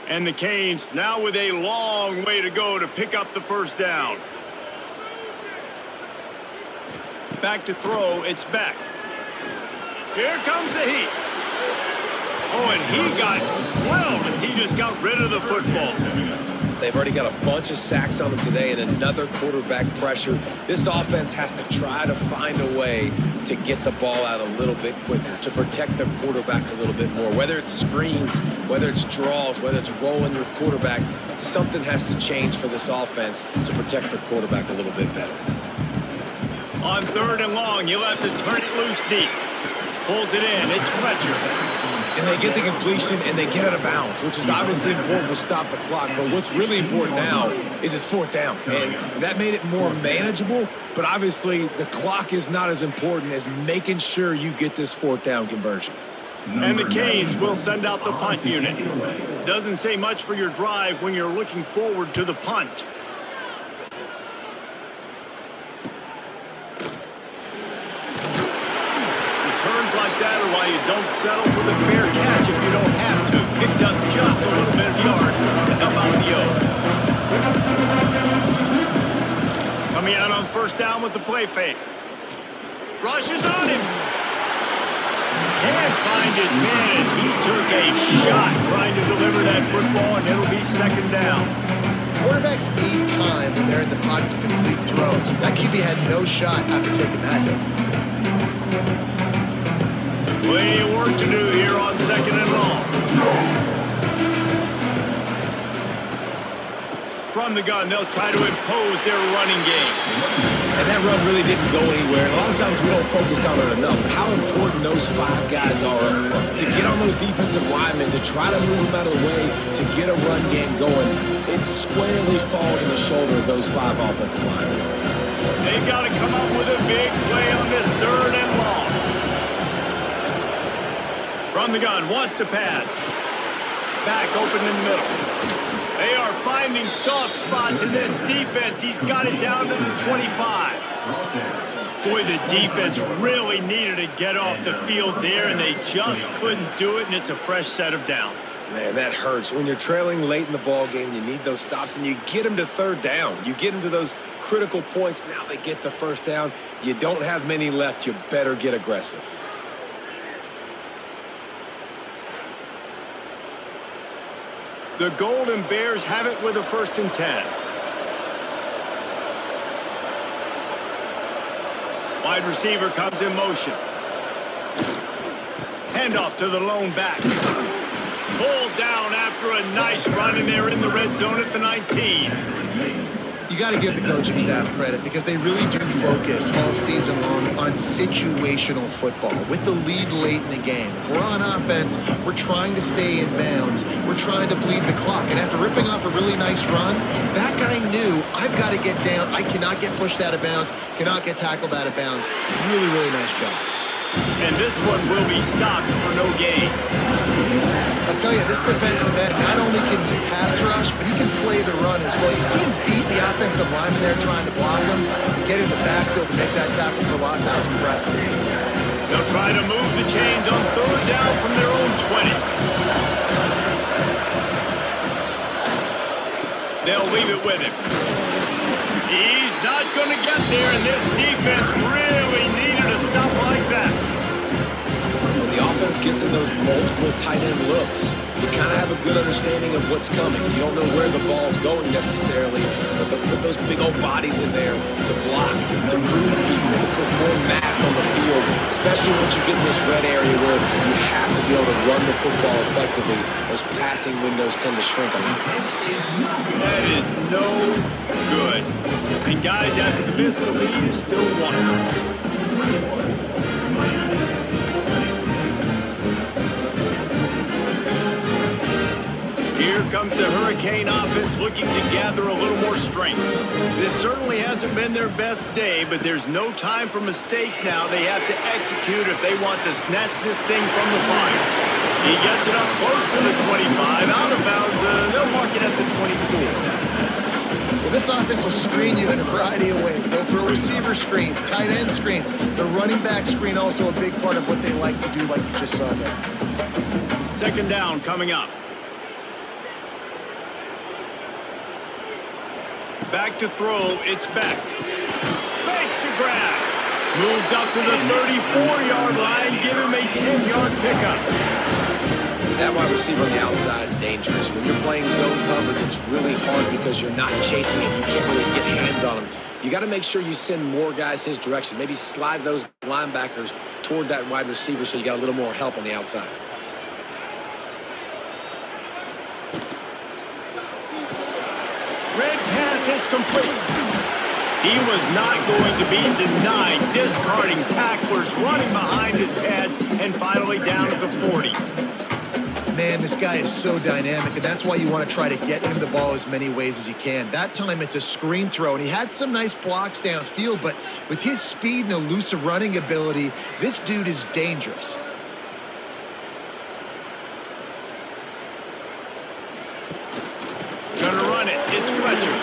And the Canes now with a long way to go to pick up the first down. Back to throw, it's Beck. Here comes the heat. Oh, and he got 12 as he just got rid of the football. They've already got a bunch of sacks on them today and another quarterback pressure. This offense has to try to find a way to get the ball out a little bit quicker, to protect their quarterback a little bit more. Whether it's screens, whether it's draws, whether it's rolling your quarterback, something has to change for this offense to protect their quarterback a little bit better. On 3rd and long, you'll have to turn it loose deep. Pulls it in. It's Fletcher. And they get the completion, and they get out of bounds, which is obviously important to stop the clock. But what's really important now is it's 4th down. And that made it more manageable. But obviously, the clock is not as important as making sure you get this 4th down conversion. And the Canes will send out the punt unit. Doesn't say much for your drive when you're looking forward to the punt. Like that, or why you don't settle for the fair catch if you don't have to. Picks up just a little bit of yards to help out the O. Coming out on 1st down with the play fake. Rushes on him. Can't find his man as he took a shot trying to deliver that football, and it'll be 2nd down. Quarterbacks need time when they're in the pocket to complete throws. That QB had no shot after taking that hit. Plenty of work to do here on 2nd and long. From the gun, they'll try to impose their running game. And that run really didn't go anywhere. And a lot of times we don't focus on it enough. How important those 5 guys are up front. To get on those defensive linemen, to try to move them out of the way, to get a run game going, it squarely falls on the shoulder of those 5 offensive linemen. They've got to come up with a big play on this 3rd and long. From the gun, wants to pass. Back open in the middle. They are finding soft spots in this defense. He's got it down to the 25. Boy, the defense really needed to get off the field there, and they just couldn't do it, and it's a fresh set of downs. Man, that hurts. When you're trailing late in the ball game, you need those stops, and you get them to 3rd down. You get them to those critical points. Now they get the 1st down. You don't have many left. You better get aggressive. The Golden Bears have it with a 1st and 10. Wide receiver comes in motion. Handoff to the lone back. Pulled down after a nice run, and they're in the red zone at the 19. You got to give the coaching staff credit because they really do focus all season long on situational football with the lead late in the game. If we're on offense, we're trying to stay in bounds. We're trying to bleed the clock. And after ripping off a really nice run, that guy knew, I've got to get down. I cannot get pushed out of bounds, cannot get tackled out of bounds. Really, really nice job. And this one will be stopped for no gain. I'll tell you, this defensive end, not only can he pass rush, but he can play the run as well. You see him beat the offensive lineman there trying to block him, get in the backfield to make that tackle for loss. That was impressive. They'll try to move the chains on 3rd down from their own 20. They'll leave it with him. He's not going to get there, and this defense really needed a stop like that. When the offense gets in those multiple tight end looks, you kind of have a good understanding of what's coming. You don't know where the ball's going necessarily, but put those big old bodies in there to block, to move people, to put more mass on the field, especially once you get in this red area where you have to be able to run the football effectively. Those passing windows tend to shrink a lot. That is no good. And guys, after the miss, the lead is still 1. Here comes the Hurricane offense looking to gather a little more strength. This certainly hasn't been their best day, but there's no time for mistakes now. They have to execute if they want to snatch this thing from the fire. He gets it up close to the 25, out of bounds. They'll mark it at the 24. Well, this offense will screen you in a variety of ways. They'll throw receiver screens, tight end screens. The running back screen also a big part of what they like to do, like you just saw there. 2nd down coming up. Back to throw, it's back. Makes the grab. Moves up to the 34-yard line, give him a 10-yard pickup. That wide receiver on the outside is dangerous. When you're playing zone coverage, it's really hard because you're not chasing him. You can't really get hands on him. You got to make sure you send more guys his direction. Maybe slide those linebackers toward that wide receiver so you got a little more help on the outside. Red pass, it's complete. He was not going to be denied, discarding tacklers, running behind his pads, and finally down at the 40. Man, this guy is so dynamic, and that's why you want to try to get him the ball as many ways as you can. That time, it's a screen throw, and he had some nice blocks downfield, but with his speed and elusive running ability, this dude is dangerous. Gonna run it. It's Fletcher.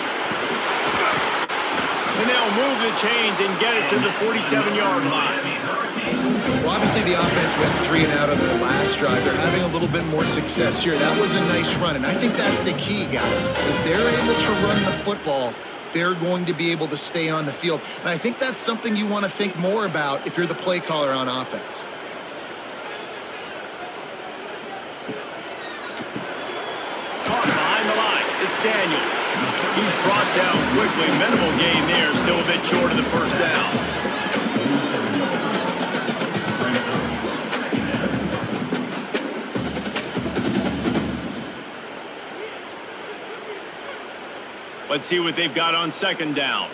And they'll move the chains and get it to the 47-yard line. Well, obviously the offense went 3 and out on their last drive. They're having a little bit more success here. That was a nice run, and I think that's the key, guys. If they're able to run the football, they're going to be able to stay on the field. And I think that's something you want to think more about if you're the play caller on offense. Caught behind the line. It's Daniels. He's brought down quickly. Minimal gain there. Still a bit short of the first down. Let's see what they've got on second down.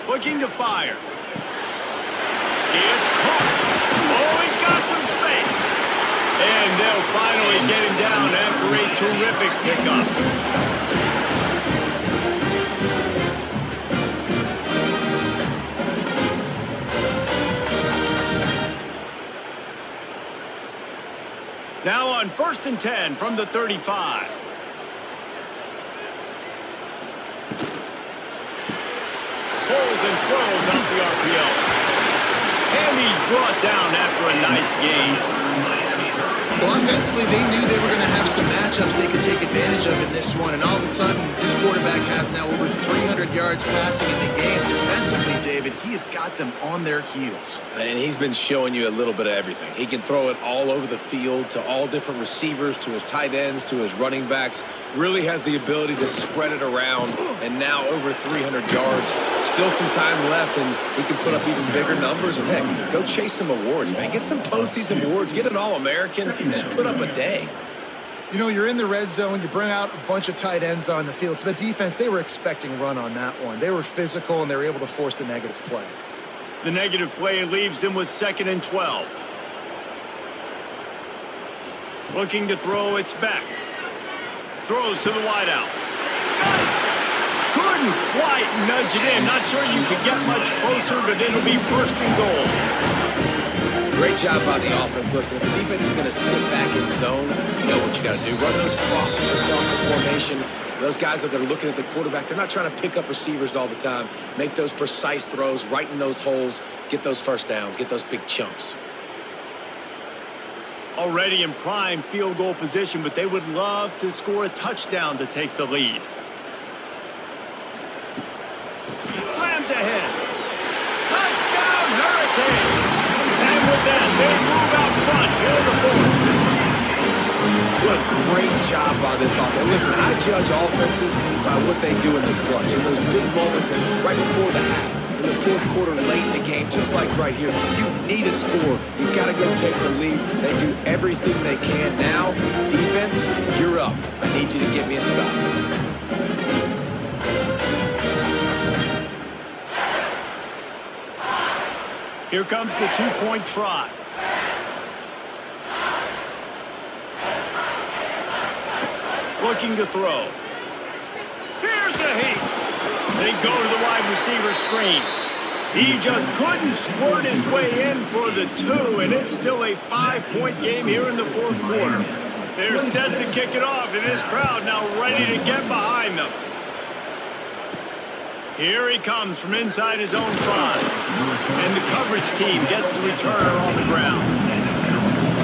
Looking to fire. It's caught. Oh, he's got some space. And they'll finally get him down after a terrific pickup. Now on 1st and 10 from the 35. Pulls and throws out the RPO. And he's brought down after a nice gain. Well, offensively, they knew they were going to have some matchups they could take advantage of in this one, and all of a sudden, this quarterback has now over 300 yards passing in the game. Defensively, David, he has got them on their heels. And he's been showing you a little bit of everything. He can throw it all over the field to all different receivers, to his tight ends, to his running backs. Really has the ability to spread it around, and now over 300 yards. Still some time left, and he can put up even bigger numbers. And, heck, go chase some awards, man. Get some postseason awards. Get an All-American. Just put up a day. You know, you're in the red zone. You bring out a bunch of tight ends on the field. So the defense, they were expecting run on that one. They were physical, and they were able to force the negative play. The negative play leaves them with 2nd and 12. Looking to throw, it's back. Throws to the wideout. Couldn't quite nudge it in. Not sure you could get much closer, but it'll be 1st and goal. Great job by the offense. Listen, if the defense is going to sit back in zone, you know what you got to do. Run those crossers across the formation. Those guys that are looking at the quarterback, they're not trying to pick up receivers all the time. Make those precise throws, right in those holes, get those first downs, get those big chunks. Already in prime field goal position, but they would love to score a touchdown to take the lead. Slams ahead. Touchdown, Hurricane! And with that, they move out front here in the 4th. What a great job by this offense. Listen, I judge offenses by what they do in the clutch, in those big moments and right before the half, in the 4th quarter, late in the game, just like right here. You need a score. You got to go take the lead. They do everything they can. Now, defense, you're up. I need you to get me a stop. Here comes the 2-point try. Looking to throw. Here's a heat. They go to the wide receiver screen. He just couldn't squirt his way in for the 2, and it's still a 5-point game here in the 4th quarter. They're set to kick it off, and this crowd now ready to get behind them. Here he comes from inside his own 5. And the coverage team gets the returner on the ground.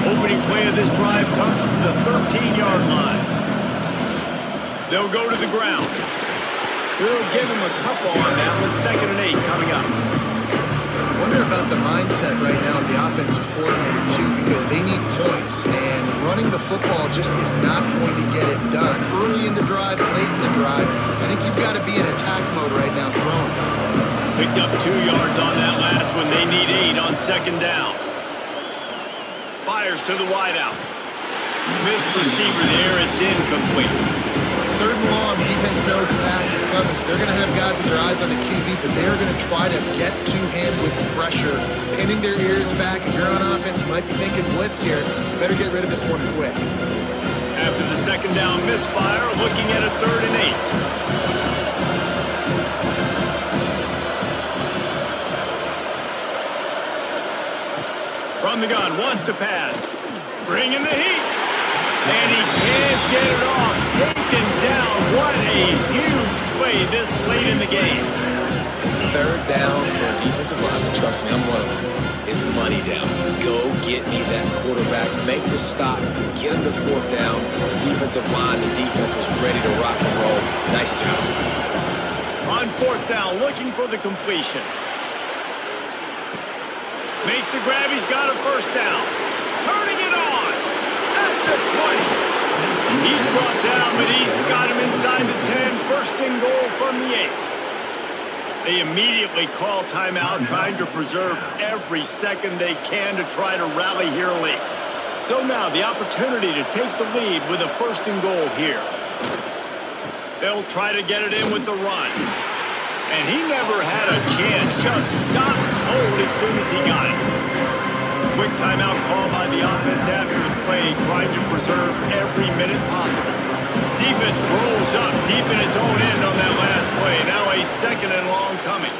Opening play of this drive comes from the 13-yard line. They'll go to the ground. We'll give him a couple on that with 2nd and 8 coming up. One wonder about the mindset right now of the offensive coordinator, too, because they need points, and running the football just is not going to get it done. Early in the drive, late in the drive, I think you've got to be in attack mode right now throwing. Picked up 2 yards on that last one. They need 8 on second down. Fires to the wideout. Missed receiver there. It's incomplete. Third and long, defense knows the pass is coming, so they're going to have guys with their eyes on the QB, but they're going to try to get to him with pressure, pinning their ears back. If you're on offense, you might be thinking blitz here. Better get rid of this one quick. After the second down misfire, looking at a 3rd and 8. From the gun, wants to pass. Bringing the heat. And he can't get it off. Taken down. What a huge play this late in the game. Third down for a defensive lineman. Trust me, I'm one of them. It's money down. Go get me that quarterback. Make the stop. Get him to 4th down. The defensive line, the defense was ready to rock and roll. Nice job. On 4th down, looking for the completion. Makes the grab. He's got a 1st down. Turning it on. At the 20. He's brought down, but he's got him inside the 10. 1st and goal from the 8. They immediately call timeout, trying to preserve every second they can to try to rally here late. So now the opportunity to take the lead with a 1st and goal here. They'll try to get it in with the run. And he never had a chance. Just stopped cold as soon as he got it. Quick timeout call by the offense after the play, trying to preserve every minute possible. Defense rolls up deep in its own end on that last play. Now a 2nd and long coming.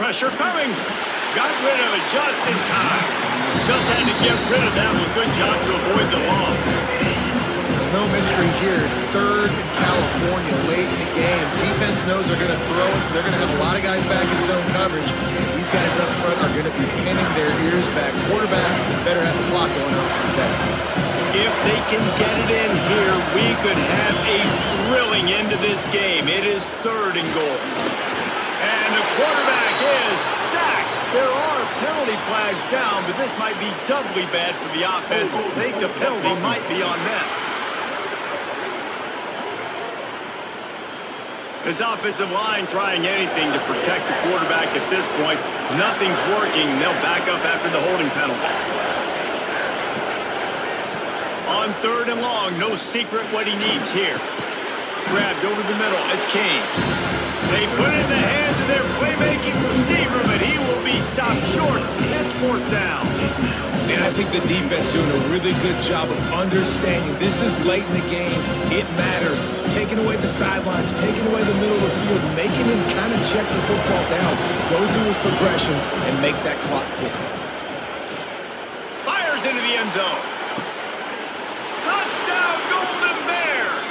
Pressure coming. Got rid of it just in time. Just had to get rid of that one. Good job to avoid the loss. No mystery here. 3rd in California, late in the game. Defense knows they're going to throw it, so they're going to have a lot of guys back in zone coverage. These guys up front are going to be pinning their ears back. Quarterback better have the clock going off his head. If they can get it in here, we could have a thrilling end to this game. It is 3rd and goal. And the quarterback is sacked. There are penalty flags down, but this might be doubly bad for the offense. I think the penalty might be on them. This offensive line trying anything to protect the quarterback at this point. Nothing's working. They'll back up after the holding penalty. On 3rd and long, no secret what he needs here. Grabbed over the middle. It's Kane. They put it in the hands of their playmaking receiver, but he will be stopped short. It's 4th down. And I think the defense doing a really good job of understanding this is late in the game. It matters. Taking away the sidelines, taking away the middle of the field, making him kind of check the football down, go through his progressions, and make that clock tick. Fires into the end zone. Touchdown, Golden Bears!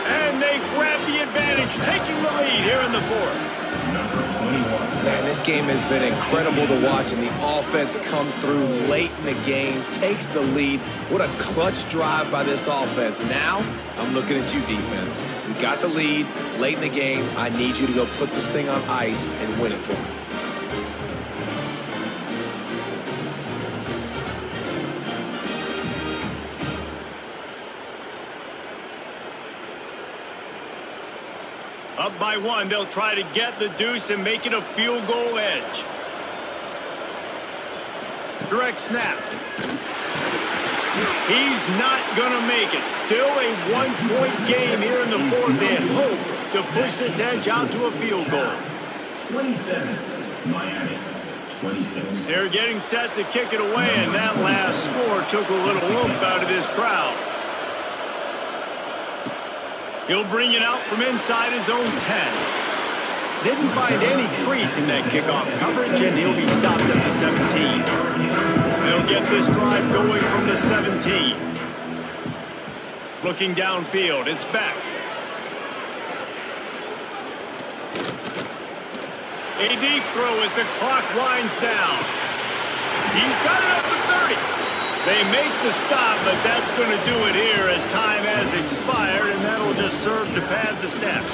And they grab the advantage, taking the lead here in the 4th. Number 21. Man, this game has been incredible to watch, and the offense comes through late in the game, takes the lead. What a clutch drive by this offense. Now, I'm looking at you, defense. We got the lead late in the game. I need you to go put this thing on ice and win it for me. Up by 1, they'll try to get the deuce and make it a field goal edge. Direct snap. He's not going to make it. Still a 1-point game here in the 4th. They hope to push this edge out to a field goal. 27, Miami. 26. They're getting set to kick it away, and that last score took a little oomph out of this crowd. He'll bring it out from inside his own 10. Didn't find any crease in that kickoff coverage, and he'll be stopped at the 17. They'll get this drive going from the 17. Looking downfield, it's back. A deep throw as the clock winds down. He's got it up to 30. They make the stop, but that's going to do it here as time has expired, and that'll just serve to pad the stats.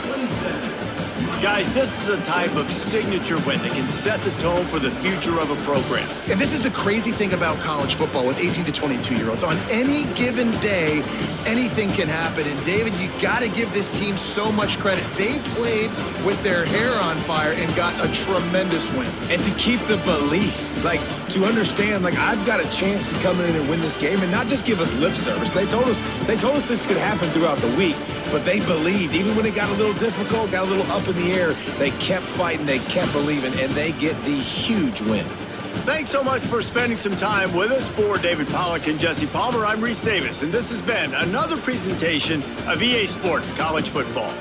Guys, this is a type of signature win that can set the tone for the future of a program. And this is the crazy thing about college football with 18 to 22-year-olds. On any given day, anything can happen. And, David, you got to give this team so much credit. They played with their hair on fire and got a tremendous win. And to keep the belief, like, to understand, like, I've got a chance to come in and win this game and not just give us lip service. They told us this could happen throughout the week, but they believed. Even when it got a little difficult, got a little up in the air, they kept fighting, they kept believing, and they get the huge win. Thanks so much for spending some time with us. For David Pollack and Jesse Palmer, I'm Reese Davis, and this has been another presentation of EA Sports College Football.